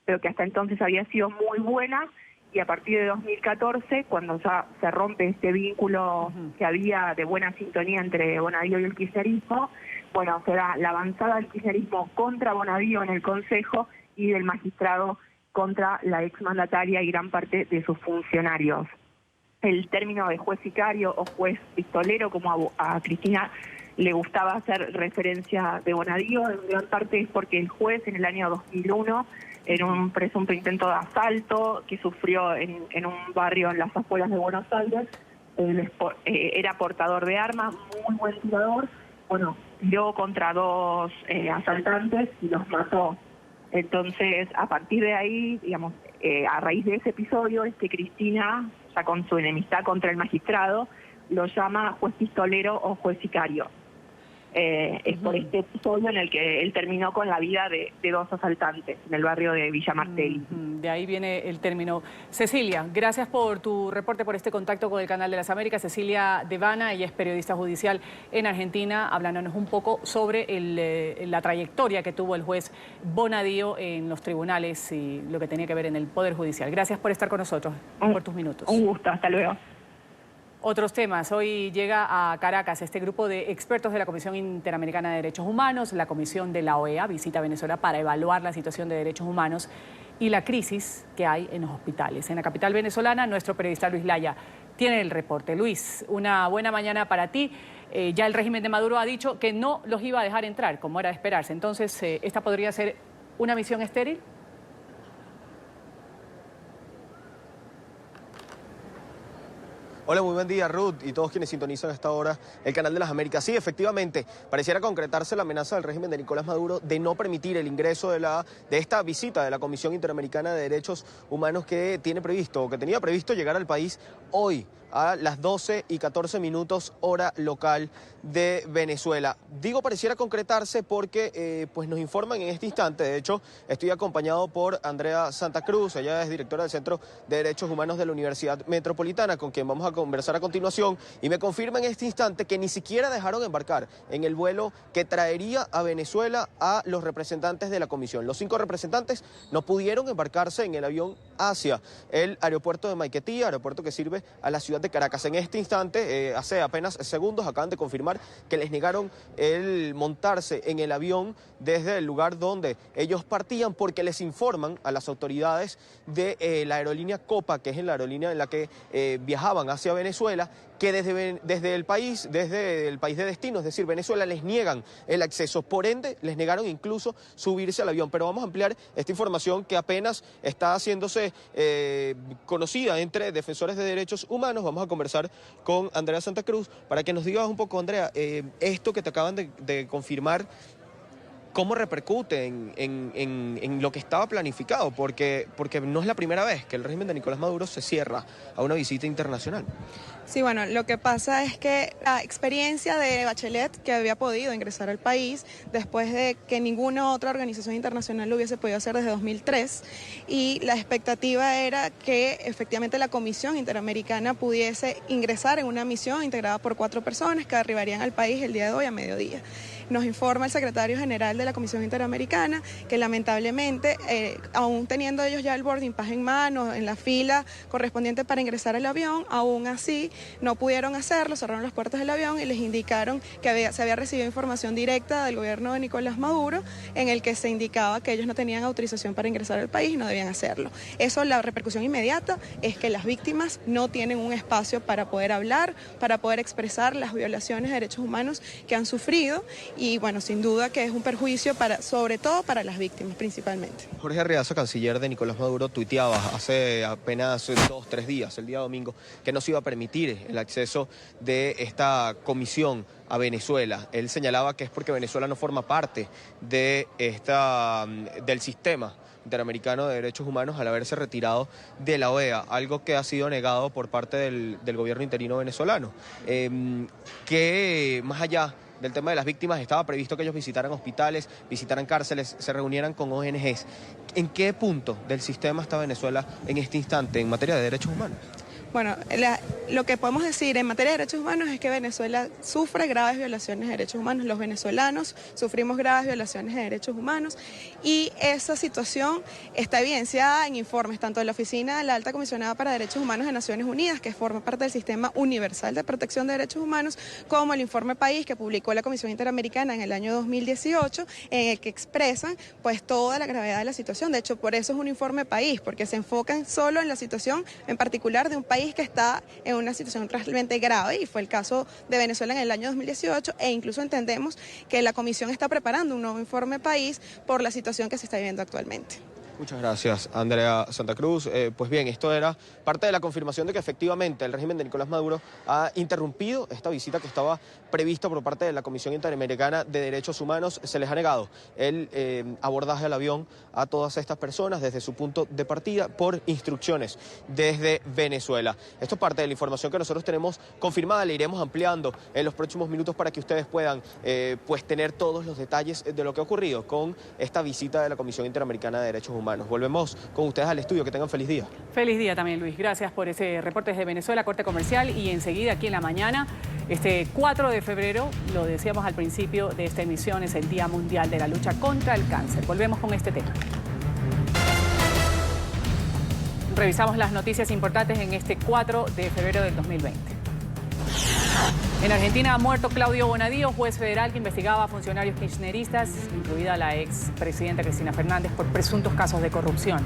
pero que hasta entonces había sido muy buena, y a partir de 2014, cuando ya se rompe este vínculo que había de buena sintonía entre Bonadío y el kirchnerismo, bueno, se da la avanzada del kirchnerismo contra Bonadío en el Consejo y del magistrado contra la exmandataria y gran parte de sus funcionarios. El término de juez sicario o juez pistolero, como a Cristina le gustaba hacer referencia de Bonadío, en gran parte es porque el juez en el año 2001, en un presunto intento de asalto que sufrió en un barrio en las afueras de Buenos Aires, era portador de armas, muy buen tirador, bueno, tiró contra dos asaltantes y los mató. Entonces, a partir de ahí, digamos, a raíz de ese episodio, es que Cristina, ya con su enemistad contra el magistrado, lo llama juez pistolero o juez sicario. Es por este episodio en el que él terminó con la vida de dos asaltantes en el barrio de Villa Martelli. De ahí viene el término. Cecilia, gracias por tu reporte, por este contacto con el Canal de las Américas. Cecilia Devana, ella es periodista judicial en Argentina, hablándonos un poco sobre la trayectoria que tuvo el juez Bonadío en los tribunales y lo que tenía que ver en el Poder Judicial. Gracias por estar con nosotros, por tus minutos. Un gusto, hasta luego. Otros temas. Hoy llega a Caracas este grupo de expertos de la Comisión Interamericana de Derechos Humanos. La Comisión de la OEA visita Venezuela para evaluar la situación de derechos humanos y la crisis que hay en los hospitales. En la capital venezolana, nuestro periodista Luis Laya tiene el reporte. Luis, una buena mañana para ti. Ya el régimen de Maduro ha dicho que no los iba a dejar entrar, como era de esperarse. Entonces, ¿esta podría ser una misión estéril? Hola, muy buen día, Ruth, y todos quienes sintonizan a esta hora el Canal de las Américas. Sí, efectivamente, pareciera concretarse la amenaza del régimen de Nicolás Maduro de no permitir el ingreso de esta visita de la Comisión Interamericana de Derechos Humanos que tenía previsto llegar al país hoy a las 12:14 hora local de Venezuela. Digo pareciera concretarse porque pues nos informan en este instante. De hecho, estoy acompañado por Andrea Santa Cruz, ella es directora del Centro de Derechos Humanos de la Universidad Metropolitana, con quien vamos a conversar a continuación, y me confirma en este instante que ni siquiera dejaron embarcar en el vuelo que traería a Venezuela a los representantes de la comisión. Los 5 representantes no pudieron embarcarse en el avión hacia el aeropuerto de Maiquetía, aeropuerto que sirve a la ciudad de Caracas. En este instante, hace apenas segundos, acaban de confirmar que les negaron el montarse en el avión desde el lugar donde ellos partían, porque les informan a las autoridades de la aerolínea Copa, que es la aerolínea en la que viajaban hacia Venezuela, que desde el país de destino, es decir, Venezuela, les niegan el acceso. Por ende, les negaron incluso subirse al avión. Pero vamos a ampliar esta información que apenas está haciéndose conocida entre defensores de derechos humanos. Vamos a conversar con Andrea Santa Cruz para que nos digas un poco, Andrea, esto que te acaban de confirmar, ¿cómo repercute en lo que estaba planificado? Porque no es la primera vez que el régimen de Nicolás Maduro se cierra a una visita internacional. Sí, bueno, lo que pasa es que la experiencia de Bachelet, que había podido ingresar al país después de que ninguna otra organización internacional lo hubiese podido hacer desde 2003, y la expectativa era que efectivamente la Comisión Interamericana pudiese ingresar en una misión integrada por 4 personas que arribarían al país el día de hoy a mediodía. Nos informa el secretario general de la Comisión Interamericana que lamentablemente, aún teniendo ellos ya el boarding pass en mano, en la fila correspondiente para ingresar al avión, aún así no pudieron hacerlo, cerraron las puertas del avión y les indicaron que se había recibido información directa del gobierno de Nicolás Maduro en el que se indicaba que ellos no tenían autorización para ingresar al país y no debían hacerlo. Eso, la repercusión inmediata es que las víctimas no tienen un espacio para poder hablar, para poder expresar las violaciones de derechos humanos que han sufrido, y bueno, sin duda que es un perjuicio sobre todo para las víctimas principalmente. Jorge Arreaza, canciller de Nicolás Maduro, tuiteaba hace apenas 2-3 días, el día domingo, que no se iba a permitir el acceso de esta comisión a Venezuela. Él señalaba que es porque Venezuela no forma parte de del sistema interamericano de derechos humanos al haberse retirado de la OEA, algo que ha sido negado por parte del gobierno interino venezolano. Que más allá del tema de las víctimas, estaba previsto que ellos visitaran hospitales, visitaran cárceles, se reunieran con ONGs. ¿En qué punto del sistema está Venezuela en este instante en materia de derechos humanos? Bueno, lo que podemos decir en materia de derechos humanos es que Venezuela sufre graves violaciones de derechos humanos. Los venezolanos sufrimos graves violaciones de derechos humanos y esa situación está evidenciada en informes tanto de la Oficina de la Alta Comisionada para Derechos Humanos de Naciones Unidas, que forma parte del Sistema Universal de Protección de Derechos Humanos, como el informe País que publicó la Comisión Interamericana en el año 2018, en el que expresan pues toda la gravedad de la situación. De hecho, por eso es un informe País, porque se enfocan solo en la situación en particular de un país que está en una situación realmente grave, y fue el caso de Venezuela en el año 2018, e incluso entendemos que la Comisión está preparando un nuevo informe País por la situación que se está viviendo actualmente. Muchas gracias, Andrea Santa Cruz. Pues bien, esto era parte de la confirmación de que efectivamente el régimen de Nicolás Maduro ha interrumpido esta visita que estaba prevista por parte de la Comisión Interamericana de Derechos Humanos. Se les ha negado el abordaje al avión a todas estas personas desde su punto de partida por instrucciones desde Venezuela. Esto es parte de la información que nosotros tenemos confirmada, le iremos ampliando en los próximos minutos para que ustedes puedan pues tener todos los detalles de lo que ha ocurrido con esta visita de la Comisión Interamericana de Derechos Humanos. Volvemos con ustedes al estudio. Que tengan feliz día. Feliz día también, Luis. Gracias por ese reporte desde Venezuela, corte comercial, y enseguida aquí en la mañana, este 4 de febrero, lo decíamos al principio de esta emisión, es el Día Mundial de la Lucha contra el Cáncer. Volvemos con este tema. Revisamos las noticias importantes en este 4 de febrero del 2020. En Argentina ha muerto Claudio Bonadío, juez federal que investigaba a funcionarios kirchneristas, incluida la expresidenta Cristina Fernández, por presuntos casos de corrupción.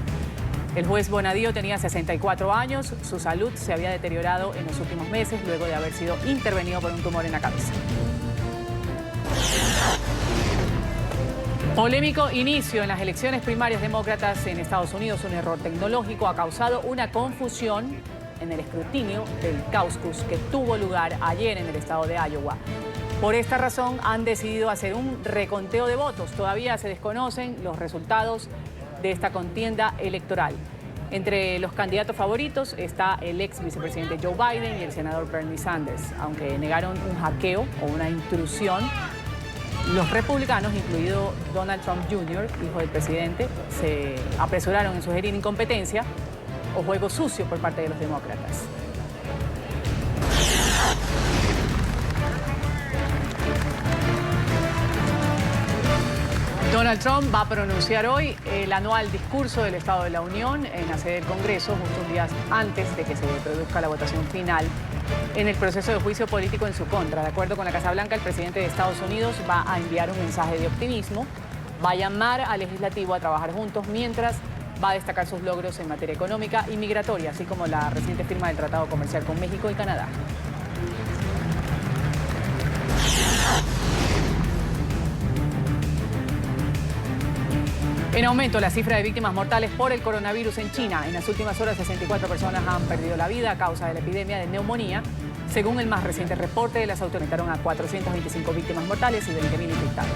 El juez Bonadío tenía 64 años, su salud se había deteriorado en los últimos meses luego de haber sido intervenido por un tumor en la cabeza. Polémico inicio en las elecciones primarias demócratas en Estados Unidos. Un error tecnológico ha causado una confusión en el escrutinio del caucus que tuvo lugar ayer en el estado de Iowa. Por esta razón han decidido hacer un reconteo de votos. Todavía se desconocen los resultados de esta contienda electoral. Entre los candidatos favoritos está el ex vicepresidente Joe Biden y el senador Bernie Sanders. Aunque negaron un hackeo o una intrusión, los republicanos, incluido Donald Trump Jr., hijo del presidente, se apresuraron en sugerir incompetencia o juego sucio por parte de los demócratas. Donald Trump va a pronunciar hoy el anual discurso del Estado de la Unión en la sede del Congreso, justo un día antes de que se produzca la votación final en el proceso de juicio político en su contra. De acuerdo con la Casa Blanca, el presidente de Estados Unidos va a enviar un mensaje de optimismo, va a llamar al legislativo a trabajar juntos mientras va a destacar sus logros en materia económica y migratoria, así como la reciente firma del Tratado Comercial con México y Canadá. En aumento la cifra de víctimas mortales por el coronavirus en China. En las últimas horas, 64 personas han perdido la vida a causa de la epidemia de neumonía. Según el más reciente reporte, las autoridades aumentaron a 425 víctimas mortales y 20.000 infectados.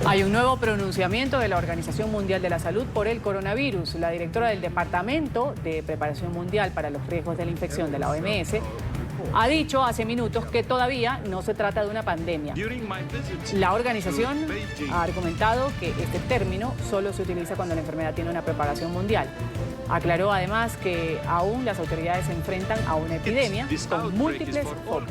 Hay un nuevo pronunciamiento de la Organización Mundial de la Salud por el coronavirus. La directora del Departamento de Preparación Mundial para los Riesgos de la Infección de la OMS ha dicho hace minutos que todavía no se trata de una pandemia. La organización ha argumentado que este término solo se utiliza cuando la enfermedad tiene una propagación mundial. Aclaró además que aún las autoridades se enfrentan a una epidemia con múltiples focos.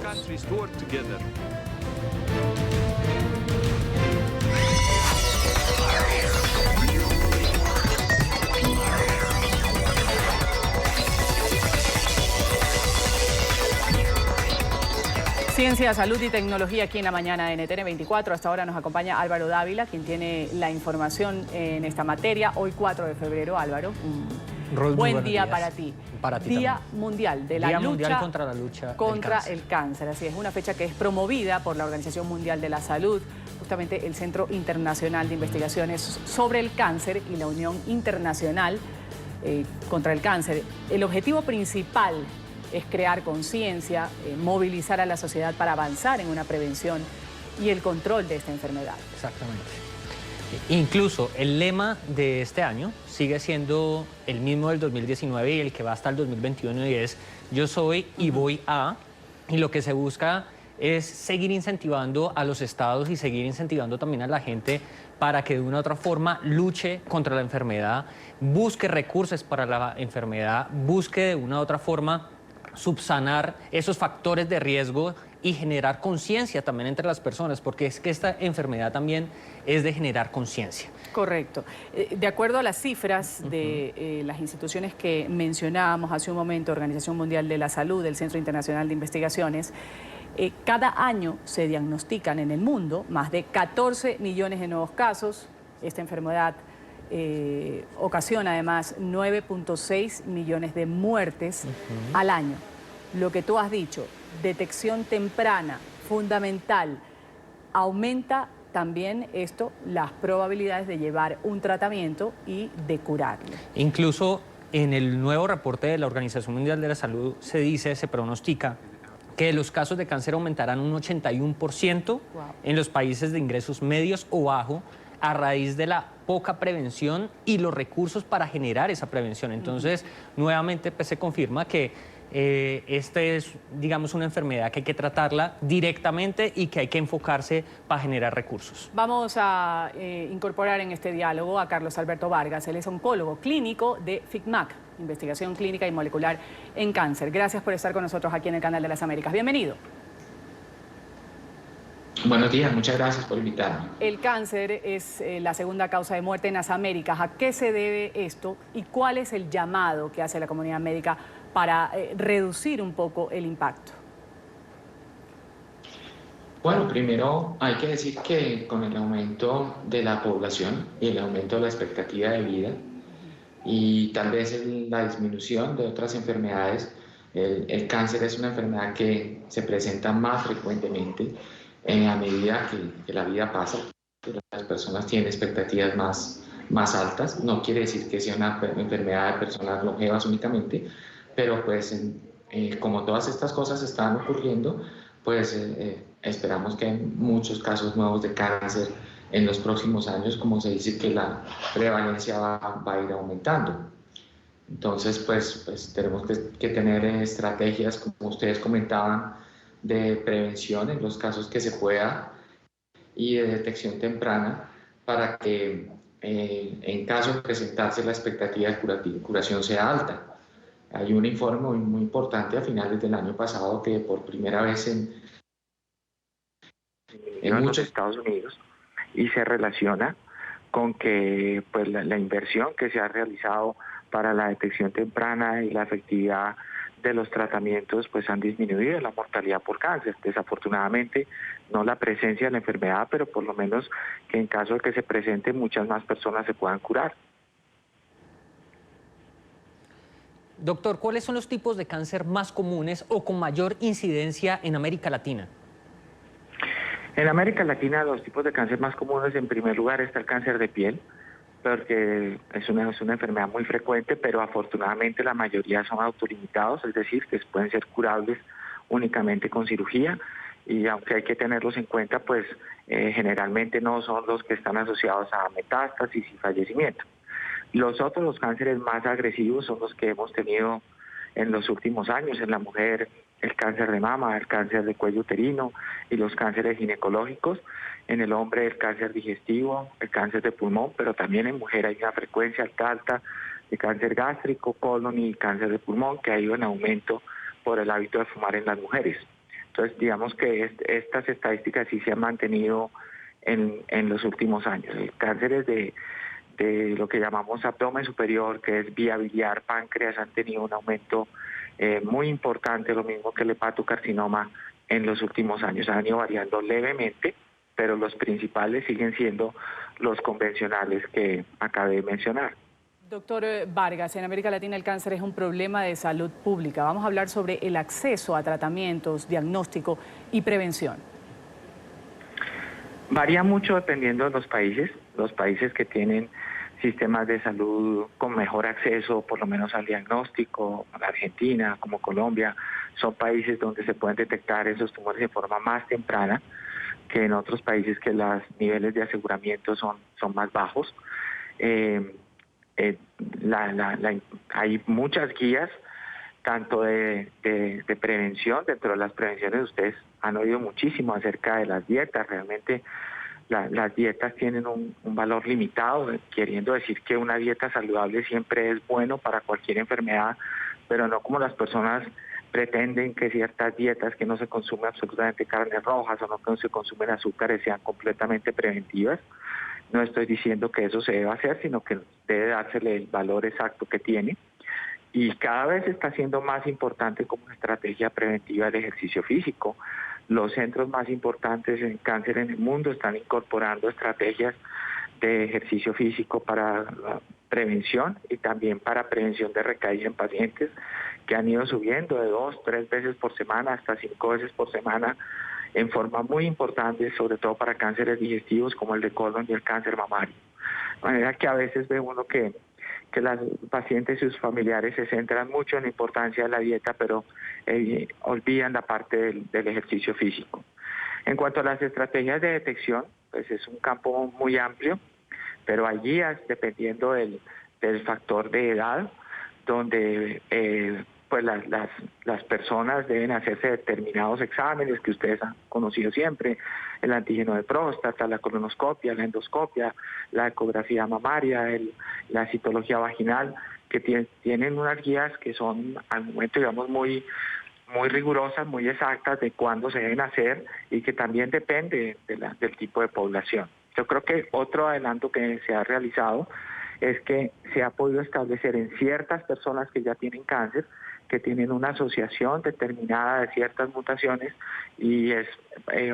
Ciencia, salud y tecnología aquí en la mañana de NTN 24. Hasta ahora nos acompaña Álvaro Dávila, quien tiene la información en esta materia. Hoy 4 de febrero, Álvaro, Ruth, buen día días. para ti. Para ti Día también. Mundial de la Día lucha Mundial contra la lucha contra del el cáncer. Así es, una fecha que es promovida por la Organización Mundial de la Salud, justamente el Centro Internacional de Investigaciones sobre el Cáncer y la Unión Internacional contra el Cáncer. El objetivo principal es crear conciencia, movilizar a la sociedad para avanzar en una prevención y el control de esta enfermedad. Exactamente. Incluso el lema de este año sigue siendo el mismo del 2019 y el que va hasta el 2021, y es yo soy y voy a, y lo que se busca es seguir incentivando a los estados y seguir incentivando también a la gente para que de una u otra forma luche contra la enfermedad, busque recursos para la enfermedad, busque de una u otra forma subsanar esos factores de riesgo y generar conciencia también entre las personas, porque es que esta enfermedad también es de generar conciencia. Correcto. De acuerdo a las cifras de las instituciones que mencionábamos hace un momento, Organización Mundial de la Salud, el Centro Internacional de Investigaciones, cada año se diagnostican en el mundo más de 14 millones de nuevos casos. Esta enfermedad ocasiona además 9.6 millones de muertes al año. Lo que tú has dicho, detección temprana, fundamental, aumenta también esto las probabilidades de llevar un tratamiento y de curarlo. Incluso en el nuevo reporte de la Organización Mundial de la Salud se pronostica que los casos de cáncer aumentarán un 81% en los países de ingresos medios o bajos a raíz de la poca prevención y los recursos para generar esa prevención. Entonces, nuevamente pues, se confirma que esta es, digamos, una enfermedad que hay que tratarla directamente y que hay que enfocarse para generar recursos. Vamos a incorporar en este diálogo a Carlos Alberto Vargas. Él es oncólogo clínico de FICMAC, Investigación Clínica y Molecular en Cáncer. Gracias por estar con nosotros aquí en el Canal de las Américas. Bienvenido. Buenos días, muchas gracias por invitarme. El cáncer es la segunda causa de muerte en las Américas. ¿A qué se debe esto y cuál es el llamado que hace la comunidad médica para reducir un poco el impacto? Bueno, primero hay que decir que con el aumento de la población y el aumento de la expectativa de vida y tal vez la disminución de otras enfermedades, el cáncer es una enfermedad que se presenta más frecuentemente a medida que la vida pasa. Las personas tienen expectativas más altas. No quiere decir que sea una enfermedad de personas longevas únicamente, pero pues como todas estas cosas están ocurriendo, pues esperamos que hay muchos casos nuevos de cáncer en los próximos años, como se dice que la prevalencia va a ir aumentando. Entonces, pues tenemos que tener estrategias, como ustedes comentaban, de prevención en los casos que se pueda y de detección temprana para que en caso de presentarse la expectativa de curación sea alta. Hay un informe muy importante a finales del año pasado que por primera vez en muchos Estados Unidos y se relaciona con que pues, la inversión que se ha realizado para la detección temprana y la efectividad de los tratamientos pues han disminuido la mortalidad por cáncer. Desafortunadamente no la presencia de la enfermedad, pero por lo menos que en caso de que se presente muchas más personas se puedan curar. Doctor, ¿cuáles son los tipos de cáncer más comunes o con mayor incidencia en América Latina? En América Latina los tipos de cáncer más comunes, en primer lugar está el cáncer de piel, porque es una enfermedad muy frecuente, pero afortunadamente la mayoría son autolimitados, es decir, que pueden ser curables únicamente con cirugía, y aunque hay que tenerlos en cuenta, pues generalmente no son los que están asociados a metástasis y fallecimiento. Los cánceres más agresivos son los que hemos tenido en los últimos años. En la mujer, el cáncer de mama, el cáncer de cuello uterino y los cánceres ginecológicos. En el hombre, el cáncer digestivo, el cáncer de pulmón, pero también en mujer hay una frecuencia alta de cáncer gástrico, colon y cáncer de pulmón que ha ido en aumento por el hábito de fumar en las mujeres. Entonces, digamos que estas estadísticas sí se han mantenido en los últimos años. El cáncer de lo que llamamos abdomen superior, que es vía biliar, páncreas, han tenido un aumento muy importante, lo mismo que el hepatocarcinoma en los últimos años. Han ido variando levemente, pero los principales siguen siendo los convencionales que acabé de mencionar. Doctor Vargas, en América Latina el cáncer es un problema de salud pública. Vamos a hablar sobre el acceso a tratamientos, diagnóstico y prevención. Varía mucho dependiendo de los países que tienen sistemas de salud con mejor acceso, por lo menos al diagnóstico, como Argentina, como Colombia, son países donde se pueden detectar esos tumores de forma más temprana que en otros países que los niveles de aseguramiento son más bajos. Hay muchas guías, tanto de prevención. Dentro de las prevenciones ustedes han oído muchísimo acerca de las dietas. Realmente las dietas tienen un valor limitado, queriendo decir que una dieta saludable siempre es bueno para cualquier enfermedad, pero no como las personas pretenden que ciertas dietas que no se consume absolutamente carnes rojas o no se consumen azúcares sean completamente preventivas. No estoy diciendo que eso se deba hacer, sino que debe dársele el valor exacto que tiene. Y cada vez está siendo más importante como estrategia preventiva el ejercicio físico. Los centros más importantes en cáncer en el mundo están incorporando estrategias de ejercicio físico para la prevención y también para prevención de recaída en pacientes que han ido subiendo de 2, 3 veces por semana hasta 5 veces por semana en forma muy importante, sobre todo para cánceres digestivos como el de colon y el cáncer mamario. De manera que a veces ve uno que las pacientes y sus familiares se centran mucho en la importancia de la dieta, pero olvidan la parte del ejercicio físico. En cuanto a las estrategias de detección, pues es un campo muy amplio, pero hay guías dependiendo del factor de edad, donde pues las personas deben hacerse determinados exámenes que ustedes han conocido siempre: el antígeno de próstata, la colonoscopia, la endoscopia, la ecografía mamaria, la citología vaginal, que tienen unas guías que son al momento, digamos, muy rigurosas, muy exactas de cuándo se deben hacer y que también depende del tipo de población. Yo creo que otro adelanto que se ha realizado es que se ha podido establecer en ciertas personas que ya tienen cáncer, que tienen una asociación determinada de ciertas mutaciones, y es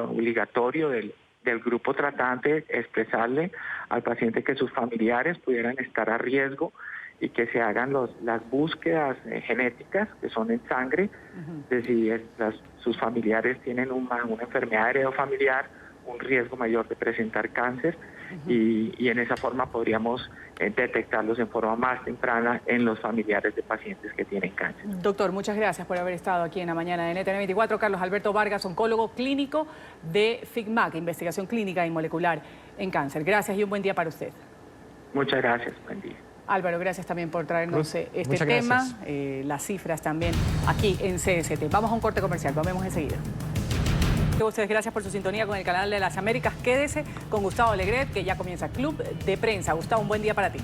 obligatorio del grupo tratante expresarle al paciente que sus familiares pudieran estar a riesgo y que se hagan las búsquedas genéticas que son en sangre, de si sus familiares tienen una enfermedad heredofamiliar, un riesgo mayor de presentar cáncer, y en esa forma podríamos detectarlos en forma más temprana en los familiares de pacientes que tienen cáncer. Doctor, muchas gracias por haber estado aquí en la mañana de NTN 24. Carlos Alberto Vargas, oncólogo clínico de FICMAC, Investigación Clínica y Molecular en Cáncer. Gracias y un buen día para usted. Muchas gracias, buen día. Álvaro, gracias también por traernos este tema, las cifras también aquí en CST. Vamos a un corte comercial, volvemos enseguida. A ustedes gracias por su sintonía con el canal de las Américas. Quédese con Gustavo Alegret, que ya comienza Club de Prensa. Gustavo, un buen día para ti.